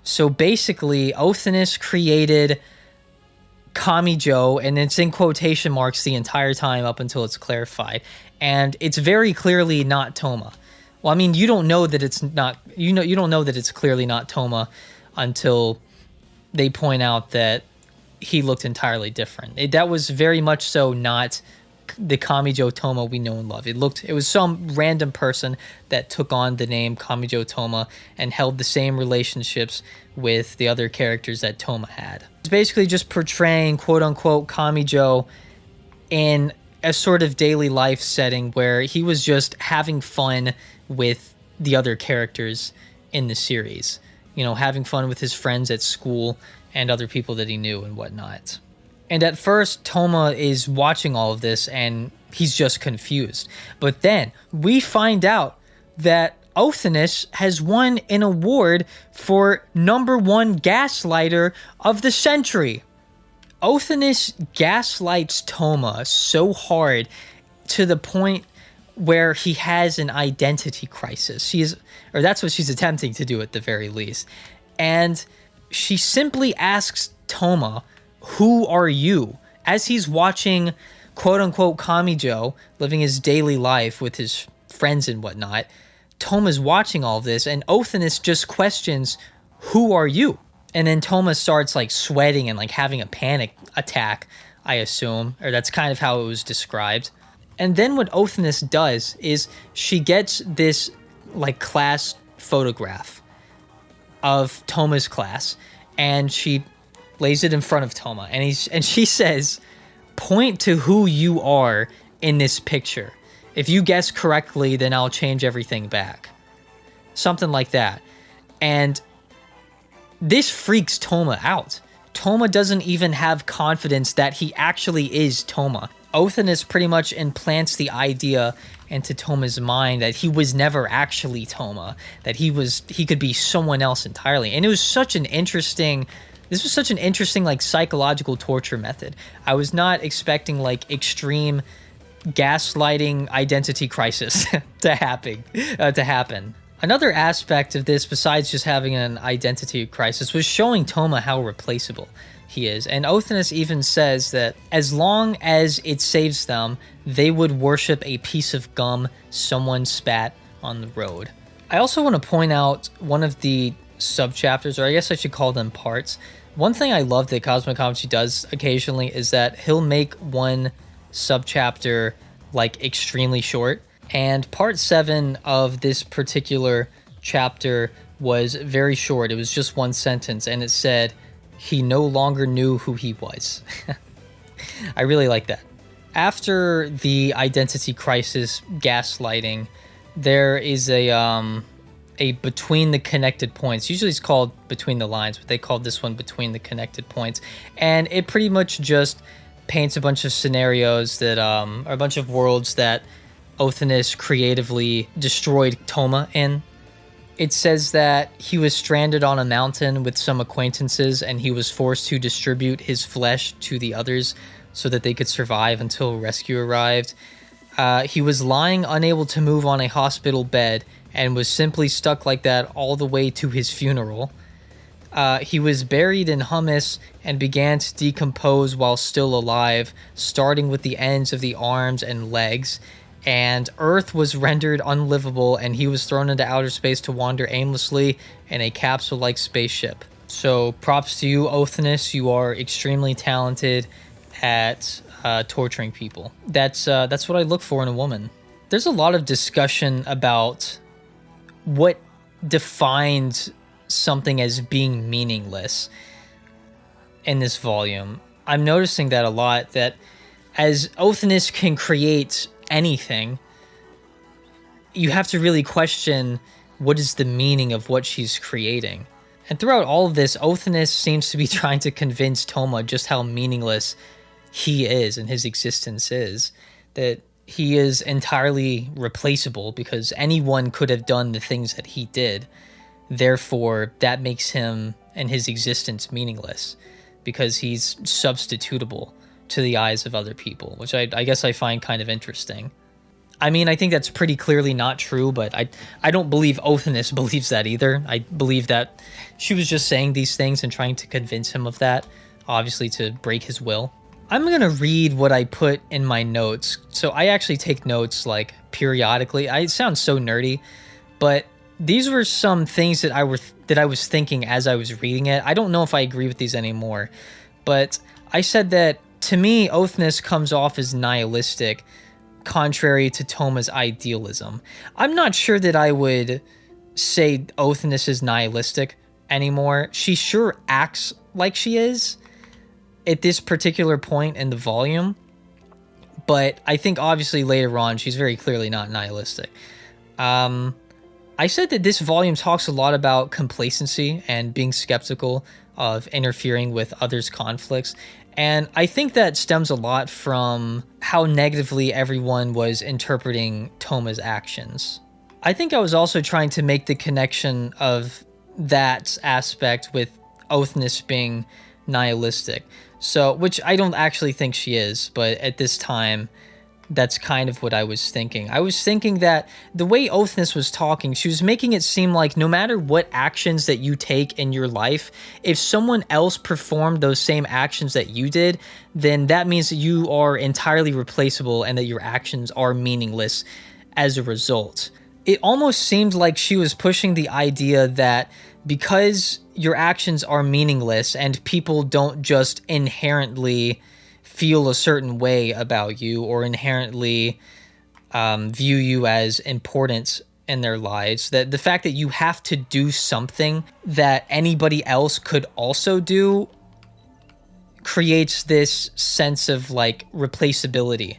So basically, Othinus created Kamijo, and it's in quotation marks the entire time up until it's clarified. And it's very clearly not Toma. Well, I mean, you don't know that it's not, you don't know that it's clearly not Toma until they point out that he looked entirely different. That was very much so not the Kamijo Toma we know and love. It was some random person that took on the name Kamijo Toma and held the same relationships with the other characters that Toma had. It's basically just portraying quote-unquote Kamijo in a sort of daily life setting where he was just having fun with the other characters in the series. Having fun with his friends at school and other people that he knew and whatnot. And at first, Toma is watching all of this and he's just confused. But then we find out that Othinus has won an award for #1 gaslighter of the century. Othinus gaslights Toma so hard to the point where he has an identity crisis. That's what she's attempting to do at the very least. And she simply asks Toma, "Who are you?" As he's watching quote-unquote Kamijo living his daily life with his friends and whatnot, Toma's watching all of this, and Othinus just questions, "Who are you?" And then Toma starts sweating and having a panic attack, I assume, or that's kind of how it was described. And then what Othinus does is she gets this class photograph of Toma's class, and she lays it in front of Toma, and she says, point to who you are in this picture. If you guess correctly, then I'll change everything back. Something like that. And this freaks Toma out. Toma doesn't even have confidence that he actually is Toma. Othinus pretty much implants the idea into Toma's mind that he was never actually Toma, that he could be someone else entirely. And it was such an interesting, this was such an interesting like psychological torture method. I was not expecting like extreme gaslighting identity crisis to happen. Another aspect of this, besides just having an identity crisis, was showing Toma how replaceable he is. And Othinus even says that as long as it saves them, they would worship a piece of gum someone spat on the road. I also want to point out one of the sub-chapters, or I guess I should call them parts. One thing I love that Cosmic Commentary does occasionally is that he'll make one sub-chapter like extremely short. And part 7 of this particular chapter was very short. It was just one sentence, and it said, "He no longer knew who he was." I really like that. After the identity crisis gaslighting, there is a between the connected points. Usually it's called between the lines, but they called this one between the connected points. And it pretty much just paints a bunch of scenarios that are a bunch of worlds that Othinus creatively destroyed Toma in. It says that he was stranded on a mountain with some acquaintances, and he was forced to distribute his flesh to the others so that they could survive until rescue arrived. He was lying unable to move on a hospital bed and was simply stuck like that all the way to his funeral. He was buried in humus and began to decompose while still alive, starting with the ends of the arms and legs. And Earth was rendered unlivable, and he was thrown into outer space to wander aimlessly in a capsule-like spaceship. So props to you, Othinus. You are extremely talented at torturing people. That's what I look for in a woman. There's a lot of discussion about what defines something as being meaningless in this volume. I'm noticing that a lot, that as Othinus can create anything, you have to really question what is the meaning of what she's creating. And throughout all of this, Othinus seems to be trying to convince Toma just how meaningless he is and his existence is, that he is entirely replaceable because anyone could have done the things that he did. Therefore, that makes him and his existence meaningless because he's substitutable to the eyes of other people, which I guess I find kind of interesting. I mean, I think that's pretty clearly not true, but I don't believe Othinus believes that either. I believe that she was just saying these things and trying to convince him of that, obviously to break his will. I'm going to read what I put in my notes. So I actually take notes like periodically. It sounds so nerdy, but these were some things that I was thinking as I was reading it. I don't know if I agree with these anymore, but I said that to me, Othinus comes off as nihilistic, contrary to Toma's idealism. I'm not sure that I would say Othinus is nihilistic anymore. She sure acts like she is at this particular point in the volume, but I think obviously later on she's very clearly not nihilistic. I said that this volume talks a lot about complacency and being skeptical of interfering with others' conflicts. And I think that stems a lot from how negatively everyone was interpreting Toma's actions. I think I was also trying to make the connection of that aspect with Othinus being nihilistic. So, which I don't actually think she is, but at this time, that's kind of what I was thinking. I was thinking that the way Othinus was talking, she was making it seem like no matter what actions that you take in your life, if someone else performed those same actions that you did, then that means that you are entirely replaceable and that your actions are meaningless as a result. It almost seemed like she was pushing the idea that because your actions are meaningless and people don't just inherently feel a certain way about you or inherently view you as important in their lives, that the fact that you have to do something that anybody else could also do creates this sense of like replaceability,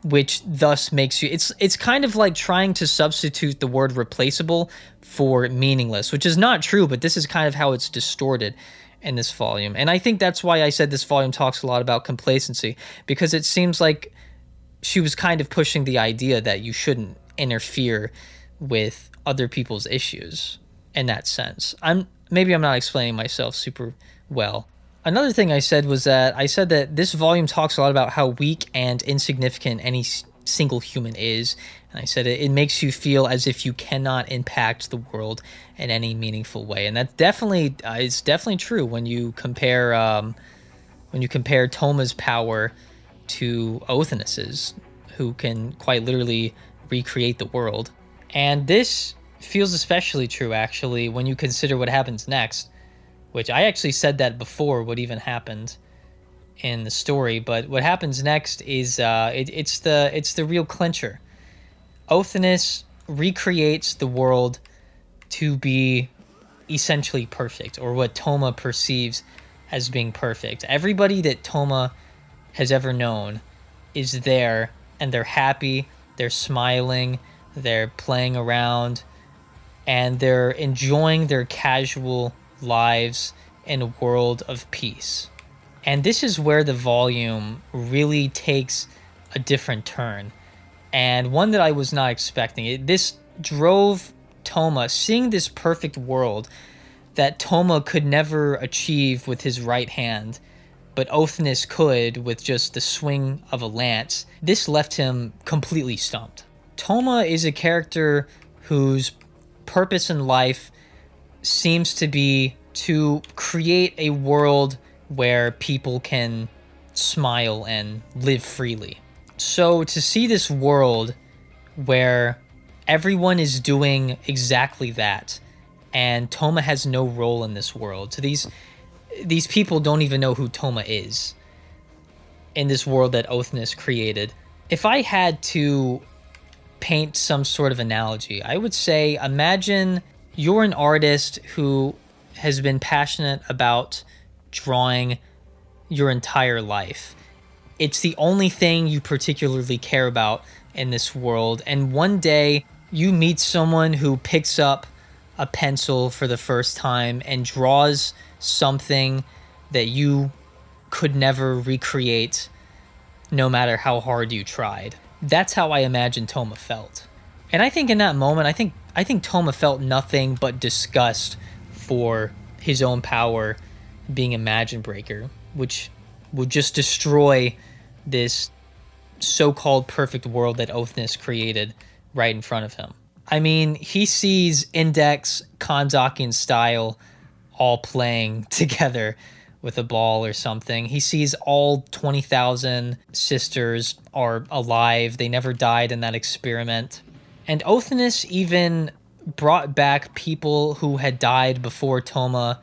which thus makes you, it's kind of like trying to substitute the word replaceable for meaningless, which is not true, but this is kind of how it's distorted in this volume. And I think that's why I said this volume talks a lot about complacency, because it seems like she was kind of pushing the idea that you shouldn't interfere with other people's issues in that sense. Maybe I'm not explaining myself super well. Another thing I said was that this volume talks a lot about how weak and insignificant any single human is. And I said it makes you feel as if you cannot impact the world in any meaningful way. And that definitely is definitely true when you compare Toma's power to Othinus's, who can quite literally recreate the world. And this feels especially true, actually, when you consider what happens next, which I actually said that before what even happened in the story, but what happens next is it's the real clincher. Othinus recreates the world to be essentially perfect, or what Toma perceives as being perfect. Everybody that Toma has ever known is there, and they're happy, they're smiling, they're playing around, and they're enjoying their casual lives in a world of peace. And this is where the volume really takes a different turn, and one that I was not expecting. This drove Toma, seeing this perfect world that Toma could never achieve with his right hand, but Othinus could with just the swing of a lance. This left him completely stumped. Toma is a character whose purpose in life seems to be to create a world where people can smile and live freely. So to see this world where everyone is doing exactly that, and Toma has no role in this world. So these people don't even know who Toma is in this world that Othinus created. If I had to paint some sort of analogy, I would say, imagine you're an artist who has been passionate about drawing your entire life. It's the only thing you particularly care about in this world, and one day you meet someone who picks up a pencil for the first time and draws something that you could never recreate no matter how hard you tried. That's how I imagine Toma felt. And I think in that moment, I think Toma felt nothing but disgust for his own power being Imagine Breaker, which would just destroy this so-called perfect world that Othinus created right in front of him. I mean, he sees Index, Kanzaki, and Style all playing together with a ball or something. He sees all 20,000 sisters are alive. They never died in that experiment. And Othinus even brought back people who had died before Toma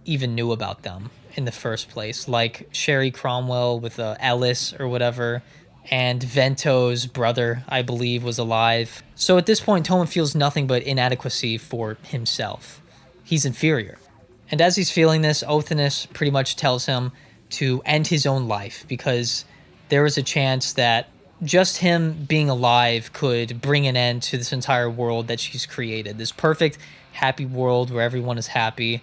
even knew about them in the first place, like Sherry Cromwell with Ellis or whatever, and Vento's brother, I believe, was alive. So at this point, Toma feels nothing but inadequacy for himself. He's inferior. And as he's feeling this, Othinus pretty much tells him to end his own life, because there is a chance that just him being alive could bring an end to this entire world that she's created. This perfect, happy world where everyone is happy.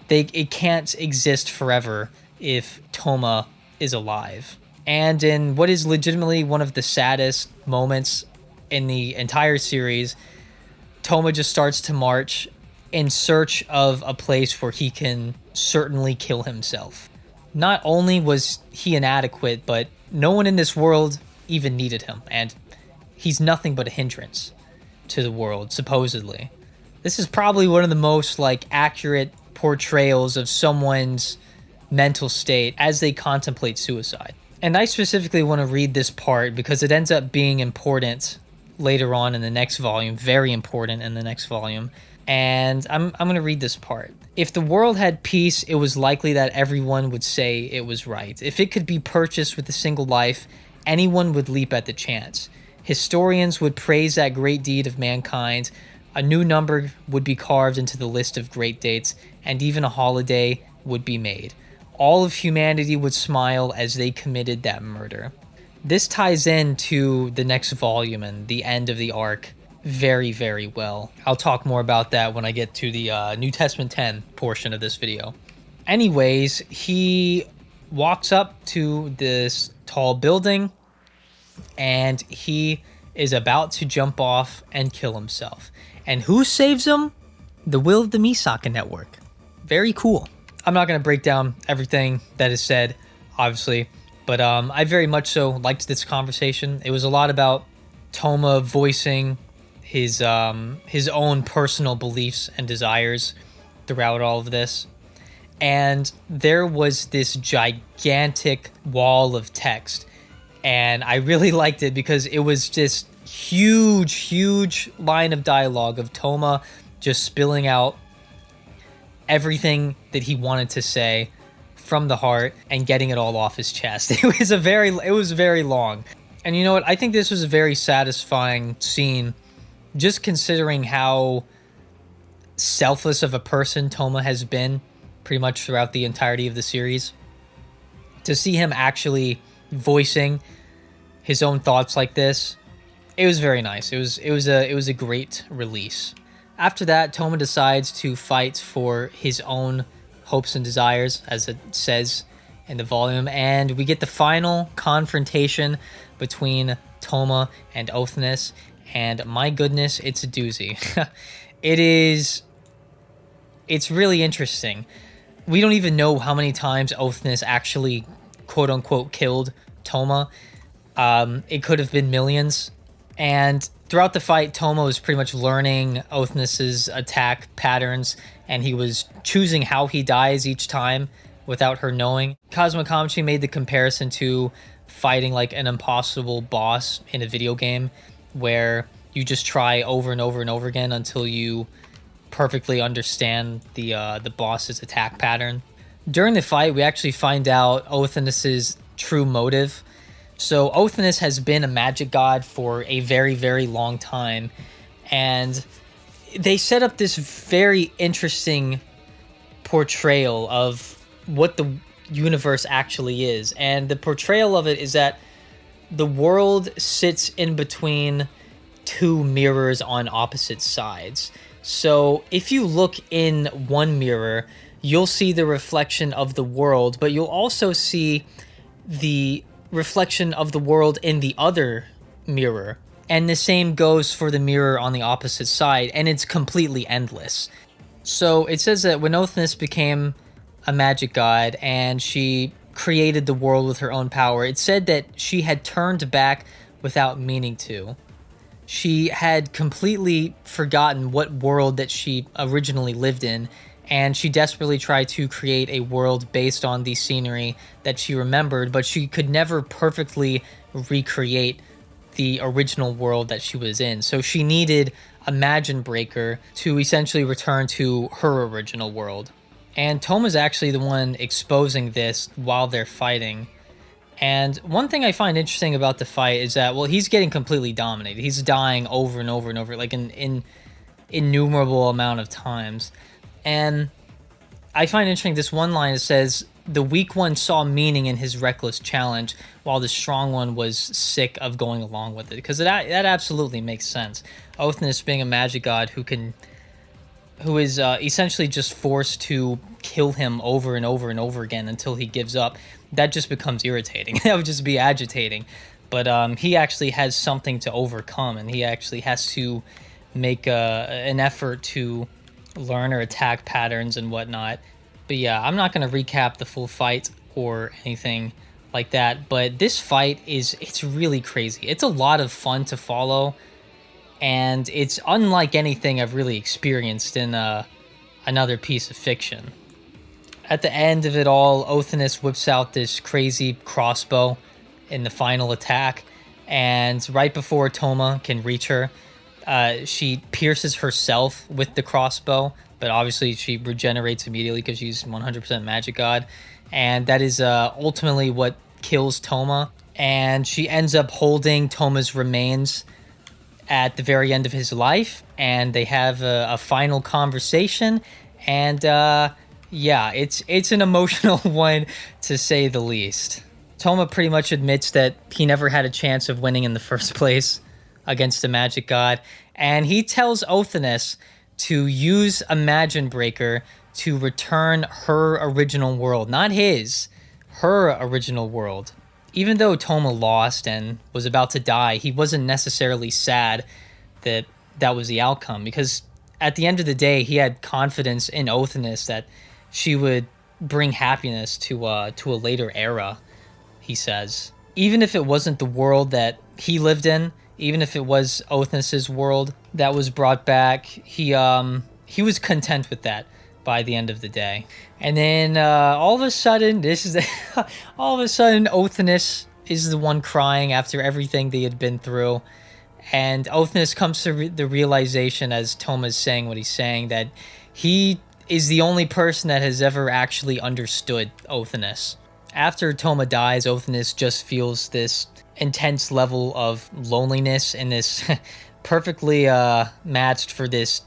It can't exist forever if Toma is alive. And in what is legitimately one of the saddest moments in the entire series, Toma just starts to march in search of a place where he can certainly kill himself. Not only was he inadequate, but no one in this world even needed him, and he's nothing but a hindrance to the world, supposedly. This is probably one of the most accurate portrayals of someone's mental state as they contemplate suicide. And I specifically want to read this part because it ends up being important later on in the next volume, very important in the next volume. And I'm going to read this part. If the world had peace, it was likely that everyone would say it was right. If it could be purchased with a single life, anyone would leap at the chance. Historians would praise that great deed of mankind. A new number would be carved into the list of great dates, and even a holiday would be made. all of humanity would smile as they committed that murder. This ties into the next volume and the end of the arc very, very well. I'll talk more about that when I get to the New Testament 10 portion of this video. Anyways, he walks up to this tall building and he is about to jump off and kill himself. And who saves him? The Will of the Misaka Network. Very cool. I'm not going to break down everything that is said, obviously, but I very much so liked this conversation. It was a lot about Toma voicing his own personal beliefs and desires throughout all of this. And there was this gigantic wall of text. And I really liked it because it was just huge line of dialogue of Toma just spilling out everything that he wanted to say from the heart and getting it all off his chest. It was very long. And you know what? I think this was a very satisfying scene, just considering how selfless of a person Toma has been pretty much throughout the entirety of the series. To see him actually voicing his own thoughts like this, it was very nice. It was a great release. After that, Toma decides to fight for his own hopes and desires, as it says in the volume, and we get the final confrontation between Toma and Othinus, and my goodness, it's a doozy. It's really interesting. We don't even know how many times Othinus actually, quote-unquote, killed Toma. It could have been millions. And throughout the fight, Toma was pretty much learning Othinus's attack patterns, and he was choosing how he dies each time without her knowing. Kazuma made the comparison to fighting like an impossible boss in a video game, where you just try over and over and over again until you perfectly understand the boss's attack pattern. During the fight, we actually find out Othinus's true motive. So Othinus has been a magic god for a very, very long time, and they set up this very interesting portrayal of what the universe actually is. And the portrayal of it is that the world sits in between two mirrors on opposite sides. So if you look in one mirror, you'll see the reflection of the world, but you'll also see the reflection of the world in the other mirror. And the same goes for the mirror on the opposite side, and it's completely endless. So it says that when Othinus became a magic god and she created the world with her own power, it said that she had turned back without meaning to. She had completely forgotten what world that she originally lived in, and she desperately tried to create a world based on the scenery that she remembered, but she could never perfectly recreate the original world that she was in. So she needed a Imagine Breaker to essentially return to her original world. And Toma's actually the one exposing this while they're fighting. And one thing I find interesting about the fight is that, well, he's getting completely dominated. He's dying over and over and over, like an innumerable amount of times. And I find interesting this one line that says, the weak one saw meaning in his reckless challenge, while the strong one was sick of going along with it. Because that absolutely makes sense. Othinus being a magic god who is essentially just forced to kill him over and over and over again until he gives up, that just becomes irritating. That would just be agitating. But he actually has something to overcome, and he actually has to make an effort to learn or attack patterns and whatnot. But yeah, I'm not going to recap the full fight or anything like that, but this fight it's really crazy. It's a lot of fun to follow, and it's unlike anything I've really experienced in another piece of fiction. At the end of it all, Othinus whips out this crazy crossbow in the final attack, and right before Toma can reach her, she pierces herself with the crossbow, but obviously she regenerates immediately because she's 100% magic god, and that is ultimately what kills Toma. And she ends up holding Toma's remains at the very end of his life, and they have a final conversation, and Yeah, it's an emotional one to say the least. Toma pretty much admits that he never had a chance of winning in the first place against the magic god, and he tells Othinus to use Imagine Breaker to return her original world, not his, her original world. Even though Toma lost and was about to die, he wasn't necessarily sad that that was the outcome, because at the end of the day, he had confidence in Othinus that she would bring happiness to a later era, he says. Even if it wasn't the world that he lived in, even if it was Othinus's world that was brought back, he was content with that by the end of the day. And then all of a sudden, all of a sudden, Othinus is the one crying after everything they had been through. And Othinus comes to the realization, as Toma's saying what he's saying, that he is the only person that has ever actually understood Othinus. After Toma dies, Othinus just feels this intense level of loneliness and this perfectly matched for this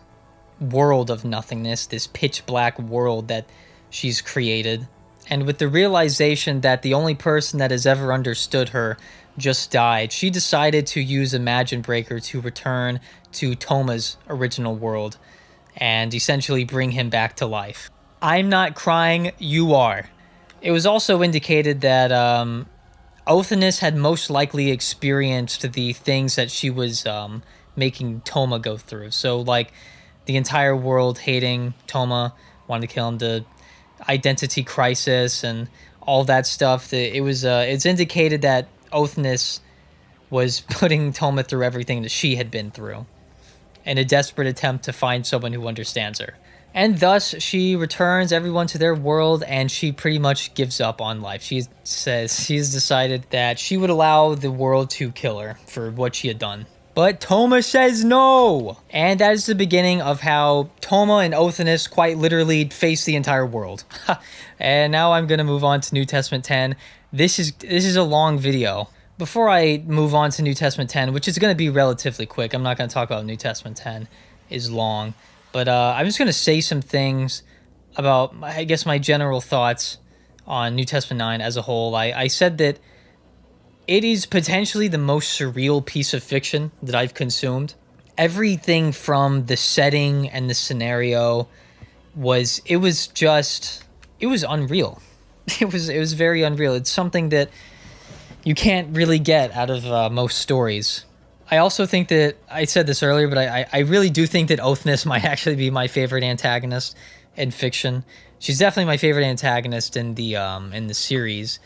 world of nothingness, this pitch black world that she's created. And with the realization that the only person that has ever understood her just died, she decided to use Imagine Breaker to return to Toma's original world and essentially bring him back to life. I'm not crying, you are. It was also indicated that Othinus had most likely experienced the things that she was making Toma go through. So, like, the entire world hating Toma, wanting to kill him, the identity crisis and all that stuff. It's indicated that Othinus was putting Toma through everything that she had been through in a desperate attempt to find someone who understands her. And thus, she returns everyone to their world, and she pretty much gives up on life. She says she's decided that she would allow the world to kill her for what she had done. But Toma says no! And that is the beginning of how Toma and Othinus quite literally face the entire world. And now I'm going to move on to New Testament 10. This is a long video. Before I move on to New Testament 10, which is going to be relatively quick, I'm not going to talk about New Testament 10, is long. But I'm just going to say some things about, I guess, my general thoughts on New Testament 9 as a whole. I said that it is potentially the most surreal piece of fiction that I've consumed. Everything from the setting and the scenario was unreal. It was very unreal. It's something that you can't really get out of most stories. I also think that, I said this earlier, but I really do think that Othinus might actually be my favorite antagonist in fiction. She's definitely my favorite antagonist in the series,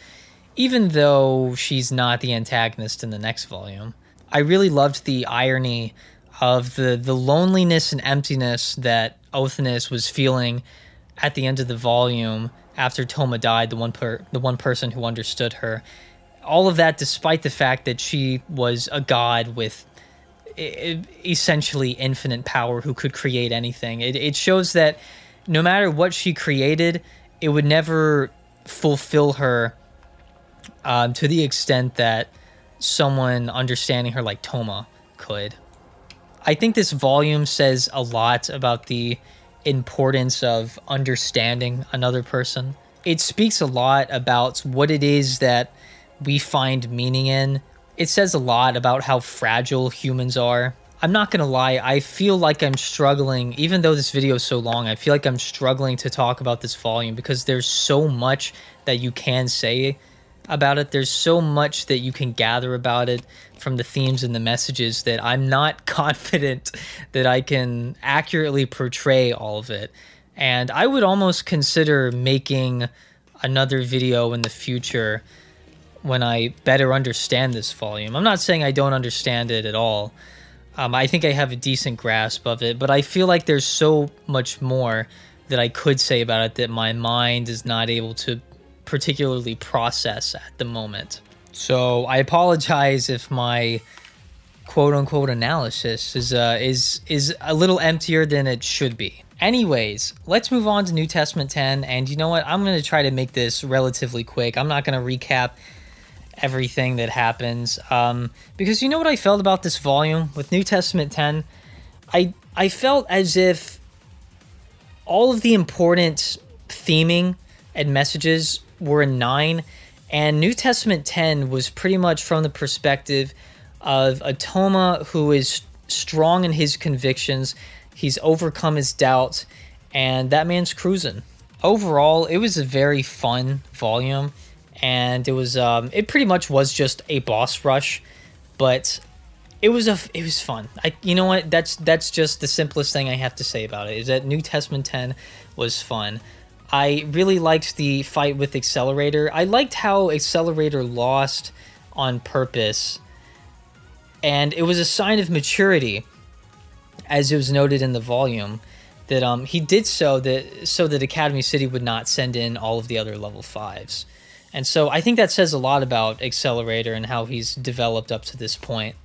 even though she's not the antagonist in the next volume. I really loved the irony of the loneliness and emptiness that Othinus was feeling at the end of the volume after Toma died, the one person who understood her. All of that despite the fact that she was a god with essentially infinite power who could create anything. It shows that no matter what she created, it would never fulfill her to the extent that someone understanding her like Toma could. I think this volume says a lot about the importance of understanding another person. It speaks a lot about what it is that we find meaning in. It says a lot about how fragile humans are. I'm not gonna lie, I feel like I'm struggling, even though this video is so long, I feel like I'm struggling to talk about this volume because there's so much that you can say about it. There's so much that you can gather about it from the themes and the messages that I'm not confident that I can accurately portray all of it. And I would almost consider making another video in the future when I better understand this volume. I'm not saying I don't understand it at all. I think I have a decent grasp of it, but I feel like there's so much more that I could say about it that my mind is not able to particularly process at the moment. So I apologize if my quote-unquote analysis is a little emptier than it should be. Anyways, let's move on to New Testament 10, and you know what? I'm going to try to make this relatively quick. I'm not going to recap everything that happens, because you know what I felt about this volume with New Testament 10? I felt as if all of the important theming and messages were in 9, and New Testament 10 was pretty much from the perspective of a Toma who is strong in his convictions. He's overcome his doubts, and that man's cruising. Overall, it was a very fun volume, and it pretty much was just a boss rush, but it was fun. You know what? That's just the simplest thing I have to say about it, is that New Testament 10 was fun. I really liked the fight with Accelerator. I liked how Accelerator lost on purpose, and it was a sign of maturity, as it was noted in the volume, that he did so that Academy City would not send in all of the other level 5s. And so I think that says a lot about Accelerator and how he's developed up to this point.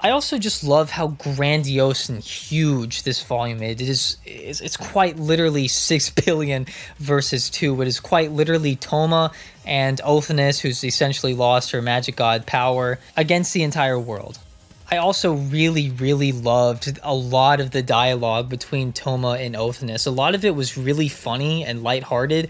I also just love how grandiose and huge this volume is. It's quite literally 6 billion versus 2. It is quite literally Toma and Othinus, who's essentially lost her magic god power, against the entire world. I also really, really loved a lot of the dialogue between Toma and Othinus. A lot of it was really funny and lighthearted,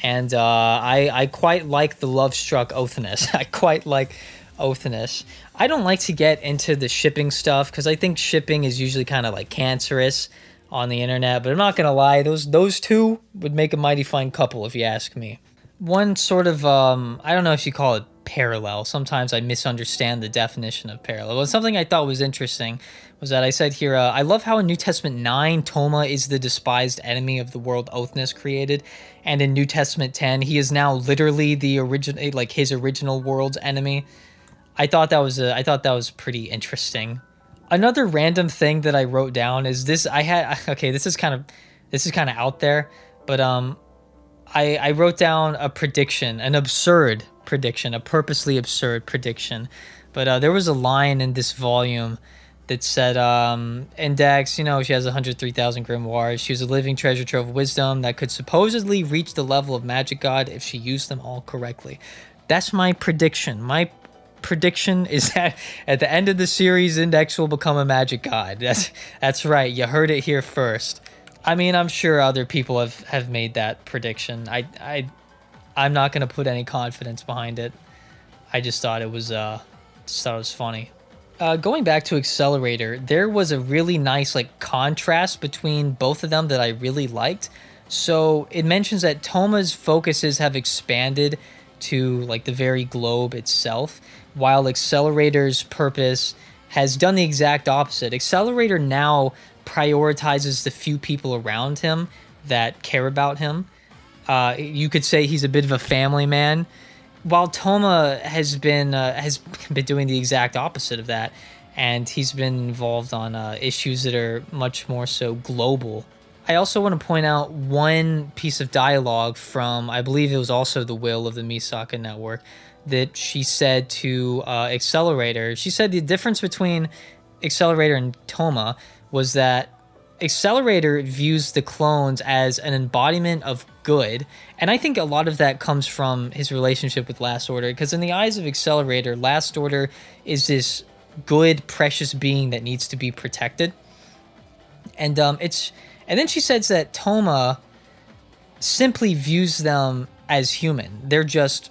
and I quite like the love-struck Othinus. I quite like Othinus. I don't like to get into the shipping stuff because I think shipping is usually kind of like cancerous on the internet, but I'm not gonna lie, those two would make a mighty fine couple if you ask me. One sort of I don't know if you call it parallel. Sometimes I misunderstand the definition of parallel. But something I thought was interesting was that I said here, I love how in New Testament 9, Toma is the despised enemy of the world Othinus created, and in New Testament 10, he is now literally the original, like his original world's enemy. I thought that was pretty interesting. Another random thing that I wrote down is this. This is kind of out there, but I wrote down a prediction, an absurd prediction, a purposely absurd prediction. But there was a line in this volume that said, Index, she has 103,000 grimoires. She was a living treasure trove of wisdom that could supposedly reach the level of magic god if she used them all correctly. That's my prediction. My prediction is that at the end of the series, Index will become a magic god. That's right. You heard it here first. I mean, I'm sure other people have made that prediction. I'm not going to put any confidence behind it. I just thought it was funny. Going back to Accelerator, there was a really nice contrast between both of them that I really liked. So it mentions that Toma's focuses have expanded to the very globe itself, while Accelerator's purpose has done the exact opposite. Accelerator now prioritizes the few people around him that care about him. You could say he's a bit of a family man, while Toma has been doing the exact opposite of that, and he's been involved on issues that are much more so global. I also want to point out one piece of dialogue from, I believe it was also the will of the Misaka Network, that she said to Accelerator. She said the difference between Accelerator and Toma was that Accelerator views the clones as an embodiment of good, and I think a lot of that comes from his relationship with Last Order, because in the eyes of Accelerator, Last Order is this good, precious being that needs to be protected. And then she says that Toma simply views them as human. They're just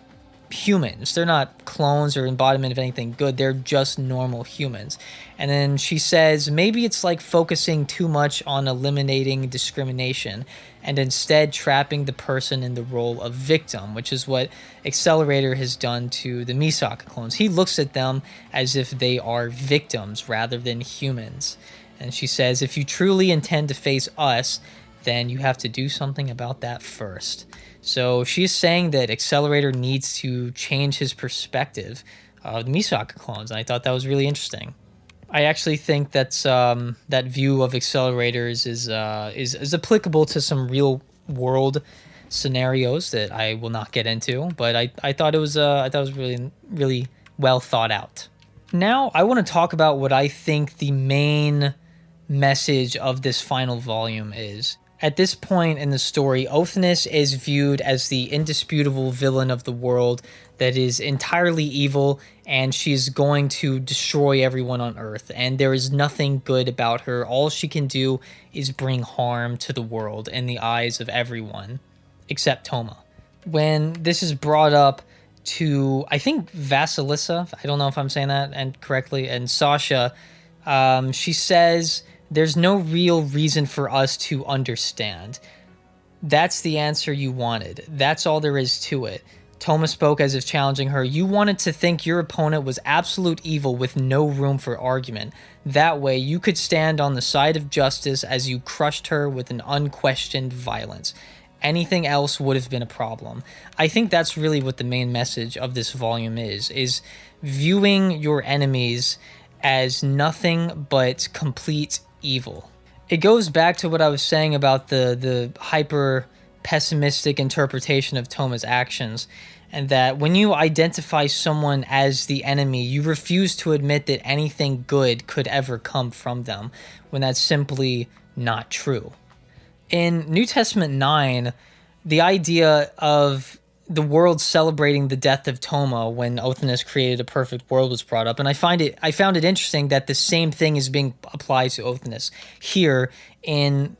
humans. They're not clones or embodiment of anything good. They're just normal humans. And then she says maybe it's like focusing too much on eliminating discrimination and instead trapping the person in the role of victim, which is what Accelerator has done to the Misaka clones. He looks at them as if they are victims rather than humans. And she says, if you truly intend to face us, then you have to do something about that first. So she's saying that Accelerator needs to change his perspective of the Misaka clones, and I thought that was really interesting. I actually think that's that view of Accelerators is applicable to some real world scenarios that I will not get into, but I thought it was really really well thought out. Now I want to talk about what I think the main message of this final volume is. At this point in the story, Othinus is viewed as the indisputable villain of the world that is entirely evil, and she's going to destroy everyone on Earth. And there is nothing good about her. All she can do is bring harm to the world in the eyes of everyone, except Toma. When this is brought up to, I think, Vasilissa, I don't know if I'm saying that and correctly, and Sasha, she says, there's no real reason for us to understand. That's the answer you wanted. That's all there is to it. Toma spoke as if challenging her. You wanted to think your opponent was absolute evil with no room for argument. That way, you could stand on the side of justice as you crushed her with an unquestioned violence. Anything else would have been a problem. I think that's really what the main message of this volume is viewing your enemies as nothing but complete evil. It goes back to what I was saying about the hyper pessimistic interpretation of Toma's actions, and that when you identify someone as the enemy, you refuse to admit that anything good could ever come from them, when that's simply not true. In New Testament 9, the idea of the world celebrating the death of Toma when Othinus created a perfect world was brought up, and I found it interesting that the same thing is being applied to Othinus here in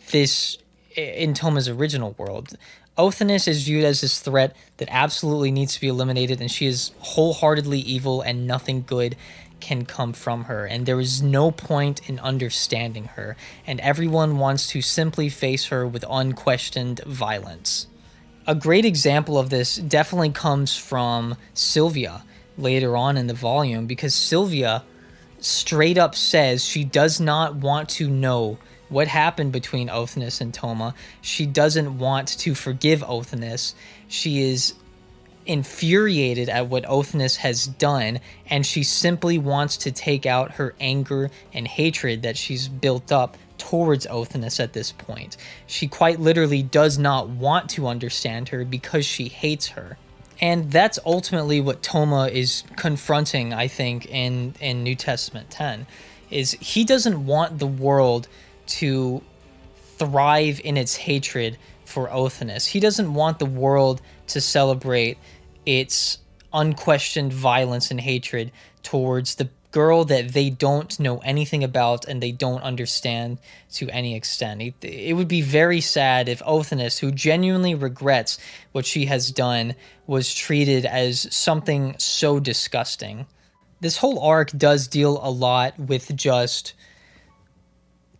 Toma's original world. Othinus is viewed as this threat that absolutely needs to be eliminated, and she is wholeheartedly evil, and nothing good can come from her, and there is no point in understanding her, and everyone wants to simply face her with unquestioned violence. A great example of this definitely comes from Sylvia later on in the volume, because Sylvia straight up says she does not want to know what happened between Othinus and Toma. She doesn't want to forgive Othinus. She is infuriated at what Othinus has done, and she simply wants to take out her anger and hatred that she's built up towards Othinus at this point. She quite literally does not want to understand her because she hates her. And that's ultimately what Toma is confronting, I think, in New Testament 10, is he doesn't want the world to thrive in its hatred for Othinus. He doesn't want the world to celebrate its unquestioned violence and hatred towards the girl that they don't know anything about and they don't understand to any extent. It would be very sad if Othinus, who genuinely regrets what she has done, was treated as something so disgusting. This whole arc does deal a lot with just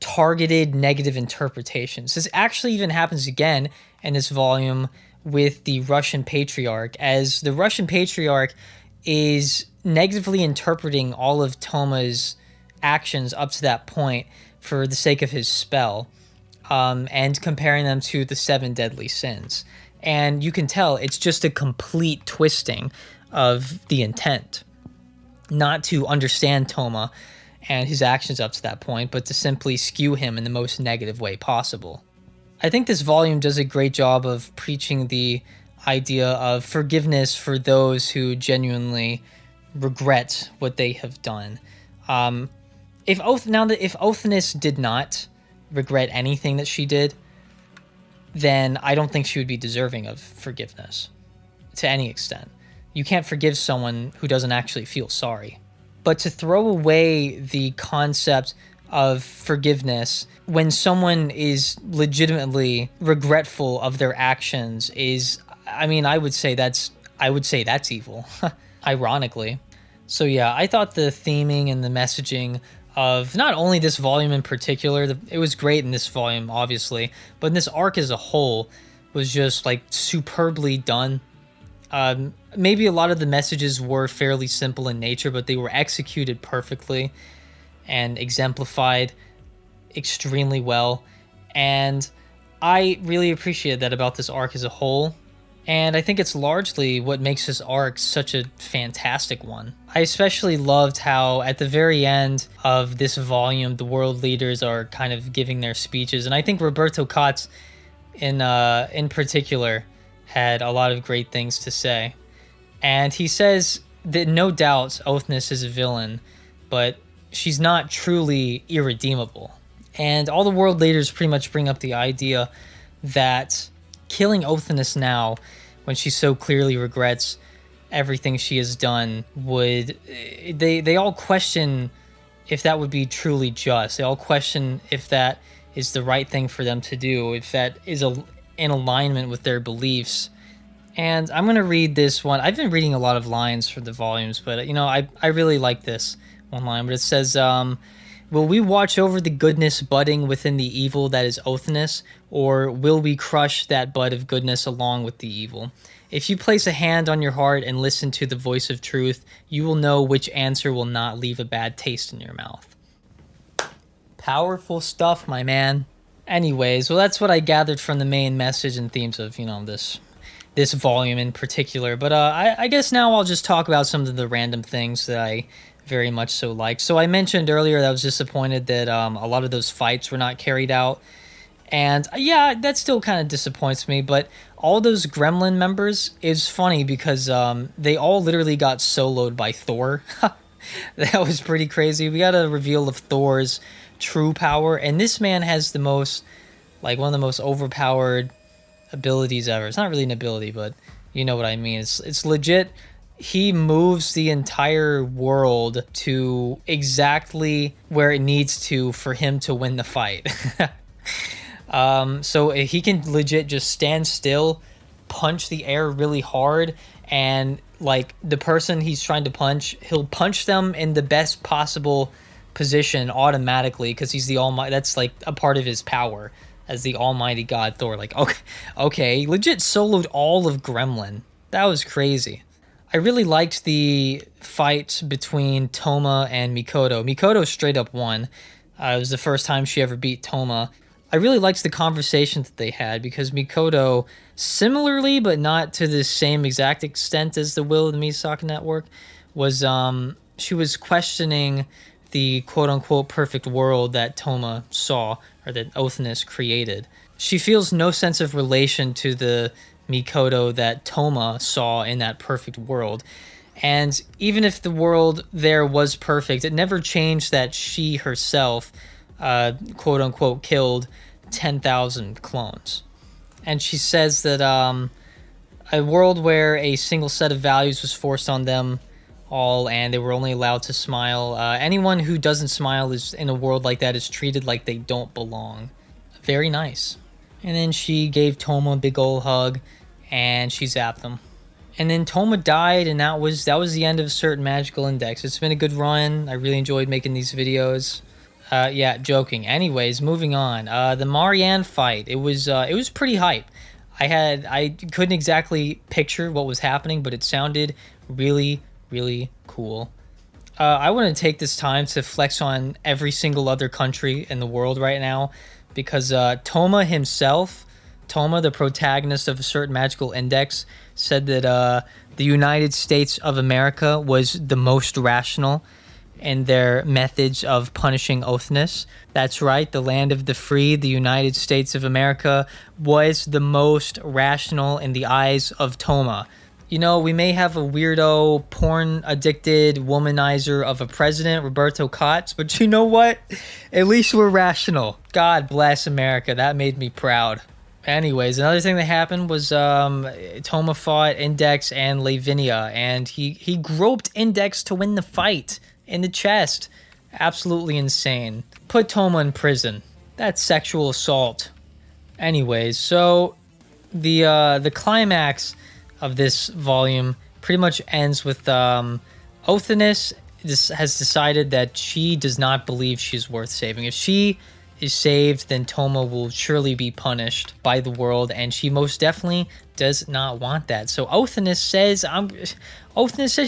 targeted negative interpretations. This actually even happens again in this volume with the Russian Patriarch, as the Russian Patriarch is negatively interpreting all of Toma's actions up to that point for the sake of his spell, and comparing them to the 7 deadly sins. And you can tell it's just a complete twisting of the intent, not to understand Toma and his actions up to that point, but to simply skew him in the most negative way possible. I think this volume does a great job of preaching the idea of forgiveness for those who genuinely regret what they have done. If Othinus did not regret anything that she did, then I don't think she would be deserving of forgiveness to any extent. You can't forgive someone who doesn't actually feel sorry. But to throw away the concept of forgiveness when someone is legitimately regretful of their actions is, I would say that's evil, ironically. So yeah, I thought the theming and the messaging of not only this volume in particular, it was great in this volume, obviously, but in this arc as a whole was just like superbly done. Maybe a lot of the messages were fairly simple in nature, but they were executed perfectly and exemplified extremely well. And I really appreciate that about this arc as a whole. And I think it's largely what makes this arc such a fantastic one. I especially loved how at the very end of this volume, the world leaders are kind of giving their speeches. And I think Roberto Kotz in particular had a lot of great things to say. And he says that no doubt Othinus is a villain, but she's not truly irredeemable. And all the world leaders pretty much bring up the idea that killing Othinus now, when she so clearly regrets everything she has done, would... They all question if that would be truly just. They all question if that is the right thing for them to do, if that is in alignment with their beliefs. And I'm going to read this one. I've been reading a lot of lines for the volumes, but, you know, I really like this one line. But it says, will we watch over the goodness budding within the evil that is Othinus, or will we crush that bud of goodness along with the evil? If you place a hand on your heart and listen to the voice of truth, you will know which answer will not leave a bad taste in your mouth. Powerful stuff, my man. Anyways, well, that's what I gathered from the main message and themes of, you know, this volume in particular. But I guess now I'll just talk about some of the random things that I very much so like. So I mentioned earlier that I was disappointed that a lot of those fights were not carried out. And yeah, that still kind of disappoints me. But all those Gremlin members is funny because they all literally got soloed by Thor. That was pretty crazy. We got a reveal of Thor's true power. And this man has the most, like, one of the most overpowered abilities ever. It's not really an ability, but you know what I mean. It's legit. He moves the entire world to exactly where it needs to for him to win the fight. So he can legit just stand still, punch the air really hard, and like the person he's trying to punch, he'll punch them in the best possible position automatically because he's the almighty. That's like a part of his power as the almighty god Thor. Like, okay, legit soloed all of Gremlin. That was crazy. I really liked the fight between Toma and Mikoto. Mikoto straight up won. It was the first time she ever beat Toma. I really liked the conversation that they had because Mikoto, similarly but not to the same exact extent as the Will of the Misaka Network, was she was questioning the quote-unquote perfect world that Toma saw, or that Othinus created. She feels no sense of relation to the Mikoto that Toma saw in that perfect world. And even if the world there was perfect, it never changed that she herself, quote-unquote, killed 10,000 clones. And she says that a world where a single set of values was forced on them all and they were only allowed to smile. Anyone who doesn't smile is in a world like that is treated like they don't belong. Very nice. And then she gave Toma a big ol' hug and she zapped them. And then Toma died, and that was the end of a certain magical index. It's been a good run. I really enjoyed making these videos. Yeah, joking. Anyways, moving on. The Marianne fight. It was pretty hype. I couldn't exactly picture what was happening, but it sounded really, really cool. I want to take this time to flex on every single other country in the world right now, because Toma himself, Toma, the protagonist of a certain magical index, said that the United States of America was the most rational in their methods of punishing Othinus. That's right, the land of the free, the United States of America, was the most rational in the eyes of Toma. You know, we may have a weirdo, porn-addicted womanizer of a president, Roberto Cots, but you know what? At least we're rational. God bless America. That made me proud. Anyways, another thing that happened was Toma fought Index and Lavinia, and he groped Index to win the fight in the chest. Absolutely insane. Put Toma in prison. That's sexual assault. Anyways, so the climax of this volume pretty much ends with Othinus has decided that she does not believe she's worth saving. If she is saved, then Toma will surely be punished by the world, and she most definitely does not want that. So Othinus says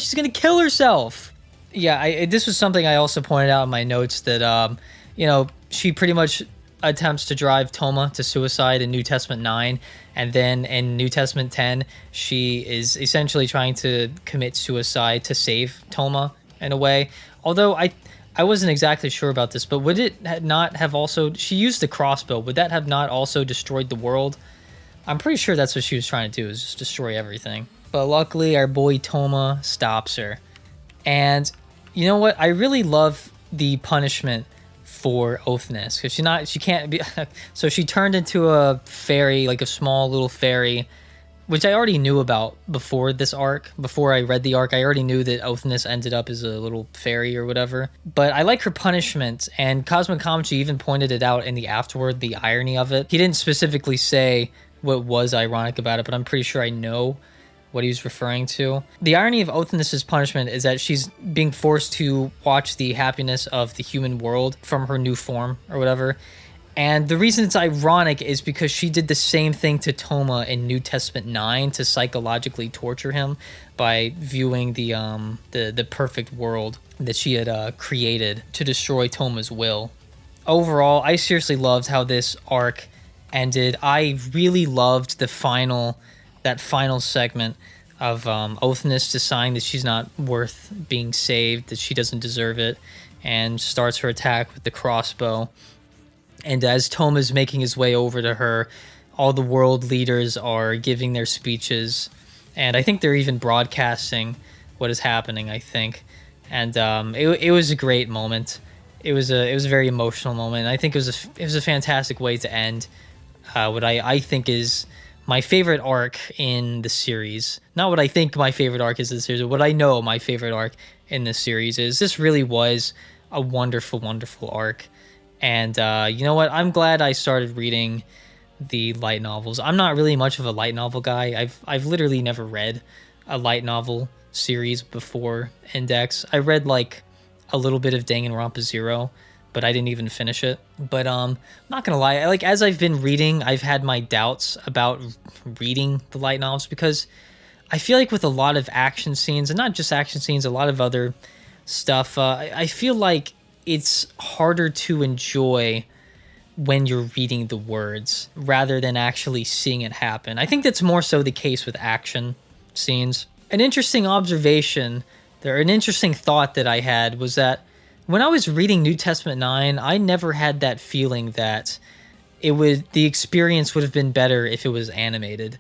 she's gonna kill herself. Yeah, this was something I also pointed out in my notes, that you know, she pretty much attempts to drive Toma to suicide in New Testament 9, and then in New Testament 10 she is essentially trying to commit suicide to save Toma in a way. Although I wasn't exactly sure about this, but would it not have also... She used the crossbow. Would that have not also destroyed the world? I'm pretty sure that's what she was trying to do, is just destroy everything. But luckily, our boy Toma stops her. And you know what? I really love the punishment for Othinus, because she can't be. So she turned into a fairy, like a small little fairy, which I already knew about before this arc. Before I read the arc, I already knew that Othinus ended up as a little fairy or whatever. But I like her punishment, and Cosmic Kamachi even pointed it out in the afterword, the irony of it. He didn't specifically say what was ironic about it, but I'm pretty sure I know what he was referring to. The irony of Othinus's punishment is that she's being forced to watch the happiness of the human world from her new form or whatever. And the reason it's ironic is because she did the same thing to Toma in New Testament 9 to psychologically torture him by viewing the perfect world that she had created to destroy Toma's will. Overall, I seriously loved how this arc ended. I really loved that final segment of Othinus deciding that she's not worth being saved, that she doesn't deserve it, and starts her attack with the crossbow. And as Toma's making his way over to her, all the world leaders are giving their speeches, and I think they're even broadcasting what is happening, I think. And it was a great moment. It was a very emotional moment. I think it was a fantastic way to end what I think is my favorite arc in the series. Not what I think my favorite arc is in the series, but what I know my favorite arc in this series is. This really was a wonderful, wonderful arc. And you know what? I'm glad I started reading the light novels. I'm not really much of a light novel guy. I've literally never read a light novel series before Index. I read like a little bit of Danganronpa Zero, but I didn't even finish it. But I'm not gonna lie, like as I've been reading, I've had my doubts about reading the light novels, because I feel like with a lot of action scenes, and not just action scenes, a lot of other stuff, I feel like it's harder to enjoy when you're reading the words rather than actually seeing it happen. I think that's more so the case with action scenes. An interesting observation, or an interesting thought that I had was that when I was reading New Testament 9, I never had that feeling that the experience would have been better if it was animated.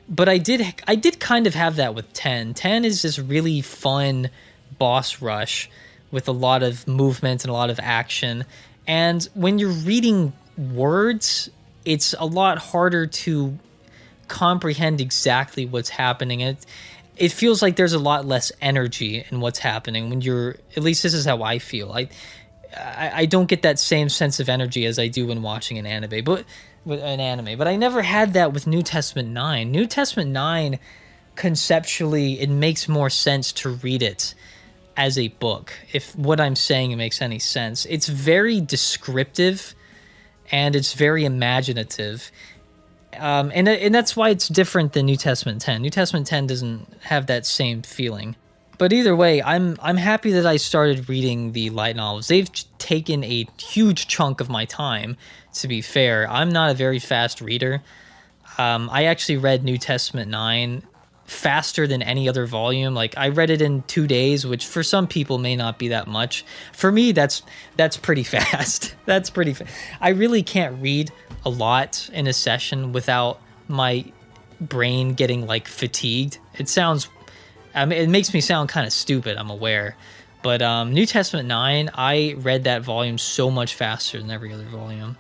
But I did kind of have that with 10. 10 is this really fun boss rush with a lot of movement and a lot of action. And when you're reading words, it's a lot harder to comprehend exactly what's happening. It feels like there's a lot less energy in what's happening when you're, at least this is how I feel. I don't get that same sense of energy as I do when watching an anime. But I never had that with New Testament 9. New Testament 9, conceptually, it makes more sense to read it as a book, if what I'm saying makes any sense. It's very descriptive and it's very imaginative. And that's why it's different than New Testament 10. New Testament 10 doesn't have that same feeling. But either way, I'm happy that I started reading the light novels. They've taken a huge chunk of my time, to be fair. I'm not a very fast reader. I actually read New Testament 9 faster than any other volume. Like, I read it in 2 days, which for some people may not be that much. For me, that's pretty fast. That's pretty fast. I really can't read a lot in a session without my brain getting like fatigued. It makes me sound kind of stupid, I'm aware. But New Testament 9, I read that volume so much faster than every other volume.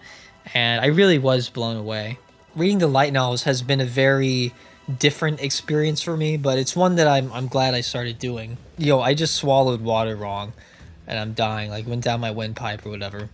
And I really was blown away. Reading the light novels has been a very different experience for me, but it's one that I'm glad I started doing. I just swallowed water wrong and I'm dying, like went down my windpipe or whatever.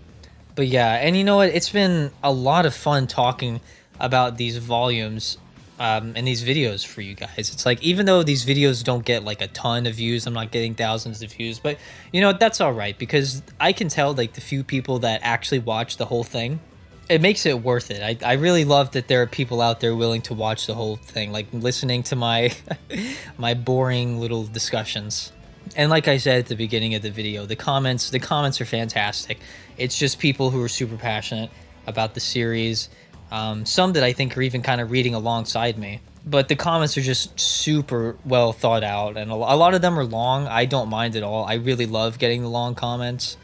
But yeah, and you know what, it's been a lot of fun talking about these volumes and these videos for you guys. It's like, even though these videos don't get like a ton of views, I'm not getting thousands of views, but you know, that's all right, because I can tell like the few people that actually watch the whole thing, it makes it worth it. I really love that there are people out there willing to watch the whole thing, like listening to my my boring little discussions. And like I said at the beginning of the video, the comments are fantastic. It's just people who are super passionate about the series. Some that I think are even kind of reading alongside me. But the comments are just super well thought out, and a lot of them are long. I don't mind at all. I really love getting the long comments,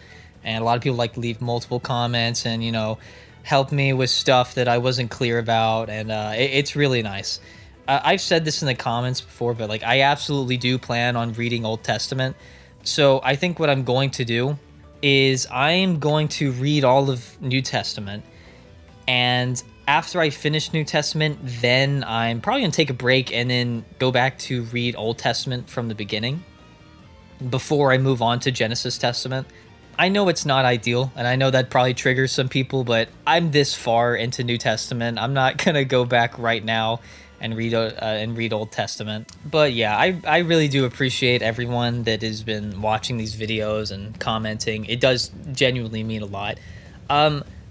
and a lot of people like to leave multiple comments and, you know, help me with stuff that I wasn't clear about, and it's really nice. I've said this in the comments before, but like, I absolutely do plan on reading Old Testament. So I think what I'm going to do is I am going to read all of New Testament, and after I finish New Testament, then I'm probably going to take a break and then go back to read Old Testament from the beginning before I move on to Genesis Testament. I know it's not ideal, and I know that probably triggers some people, but I'm this far into New Testament. I'm not going to go back right now and read Old Testament. But yeah, I really do appreciate everyone that has been watching these videos and commenting. It does genuinely mean a lot.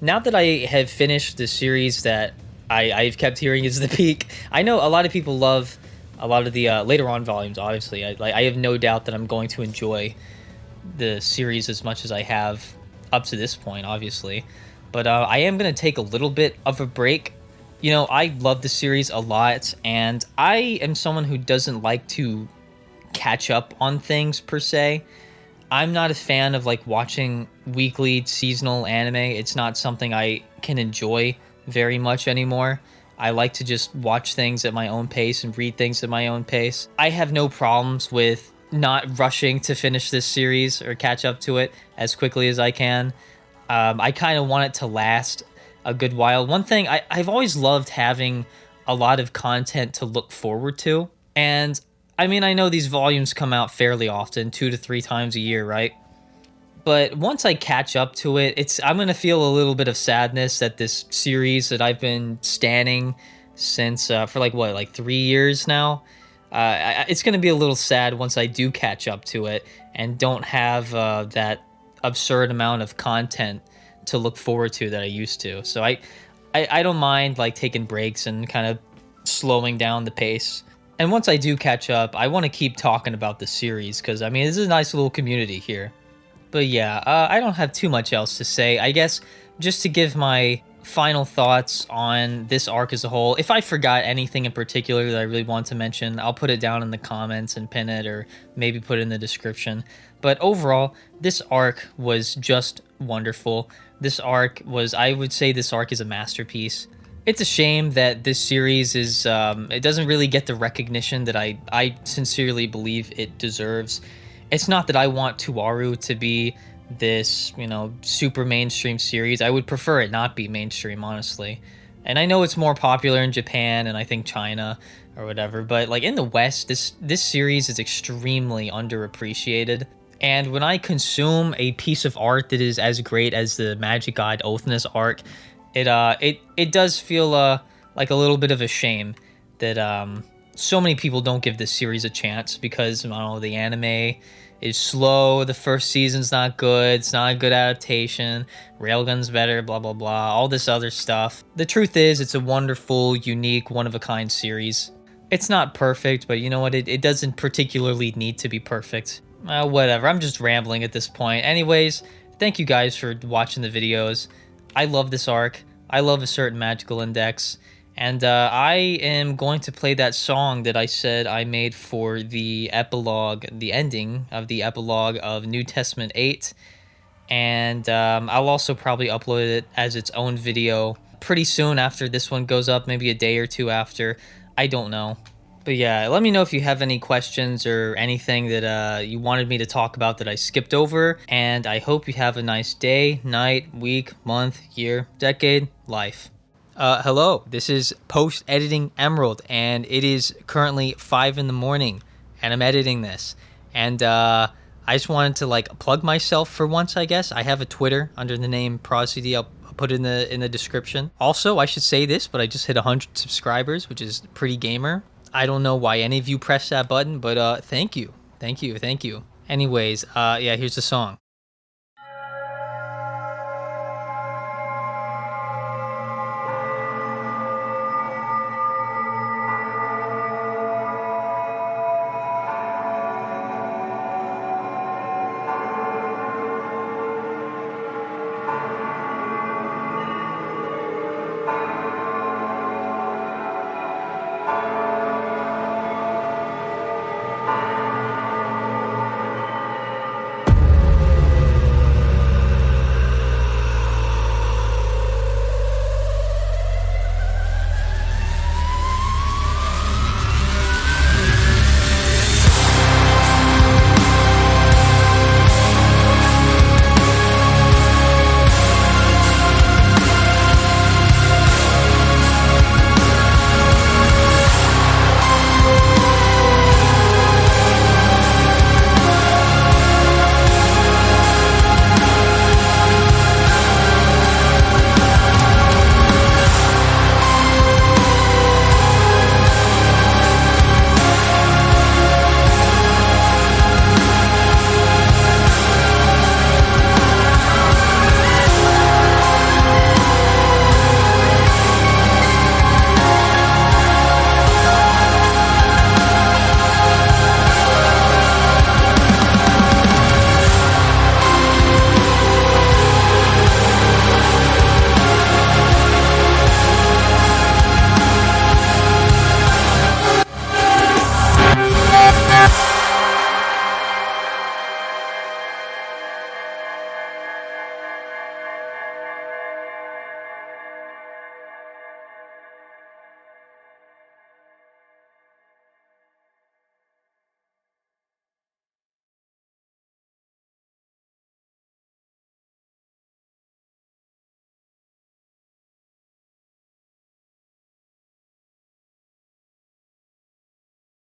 Now that I have finished the series that I've kept hearing is the peak, I know a lot of people love a lot of the later on volumes. Obviously, I have no doubt that I'm going to enjoy the series as much as I have up to this point, obviously. But I am going to take a little bit of a break. You know, I love the series a lot, and I am someone who doesn't like to catch up on things per se. I'm not a fan of like watching weekly seasonal anime. It's not something I can enjoy very much anymore. I like to just watch things at my own pace and read things at my own pace. I have no problems with not rushing to finish this series or catch up to it as quickly as I can. I kind of want it to last a good while. One thing, I've always loved having a lot of content to look forward to. And I mean, I know these volumes come out fairly often, 2 to 3 times a year, right? But once I catch up to it, I'm going to feel a little bit of sadness that this series that I've been standing since for like 3 years now. It's going to be a little sad once I do catch up to it and don't have that absurd amount of content to look forward to that I used to. So I don't mind like taking breaks and kind of slowing down the pace. And once I do catch up, I want to keep talking about the series because, I mean, this is a nice little community here. But yeah, I don't have too much else to say. I guess just to give my final thoughts on this arc as a whole, if I forgot anything in particular that I really want to mention, I'll put it down in the comments and pin it, or maybe put it in the description. But overall, this arc was just wonderful. I would say this arc is a masterpiece. It's a shame that this series is, it doesn't really get the recognition that I sincerely believe it deserves. It's not that I want Tuaru to be this, you know, super mainstream series. I would prefer it not be mainstream, honestly. And I know it's more popular in Japan and I think China or whatever, but like in the West, this series is extremely underappreciated. And when I consume a piece of art that is as great as the Magic God Othinus arc, it does feel like a little bit of a shame that so many people don't give this series a chance because, I don't know, the anime is slow, the first season's not good, it's not a good adaptation, Railgun's better, blah blah blah, all this other stuff. The truth is, it's a wonderful, unique, one-of-a-kind series. It's not perfect, but you know what, it doesn't particularly need to be perfect. Whatever, I'm just rambling at this point. Anyways, thank you guys for watching the videos. I love this arc. I love a certain magical index. And I am going to play that song that I said I made for the epilogue, the ending of the epilogue of New Testament 8. And I'll also probably upload it as its own video pretty soon after this one goes up, maybe a day or two after. I don't know. But yeah, let me know if you have any questions or anything that you wanted me to talk about that I skipped over. And I hope you have a nice day, night, week, month, year, decade, life. Hello, this is Post Editing Emerald, and it is currently 5 in the morning, and I'm editing this. And I just wanted to like plug myself for once, I guess. I have a Twitter under the name ProsCD. I'll put it in the description. Also, I should say this, but I just hit 100 subscribers, which is pretty gamer. I don't know why any of you pressed that button, but thank you. Anyways, yeah, here's the song.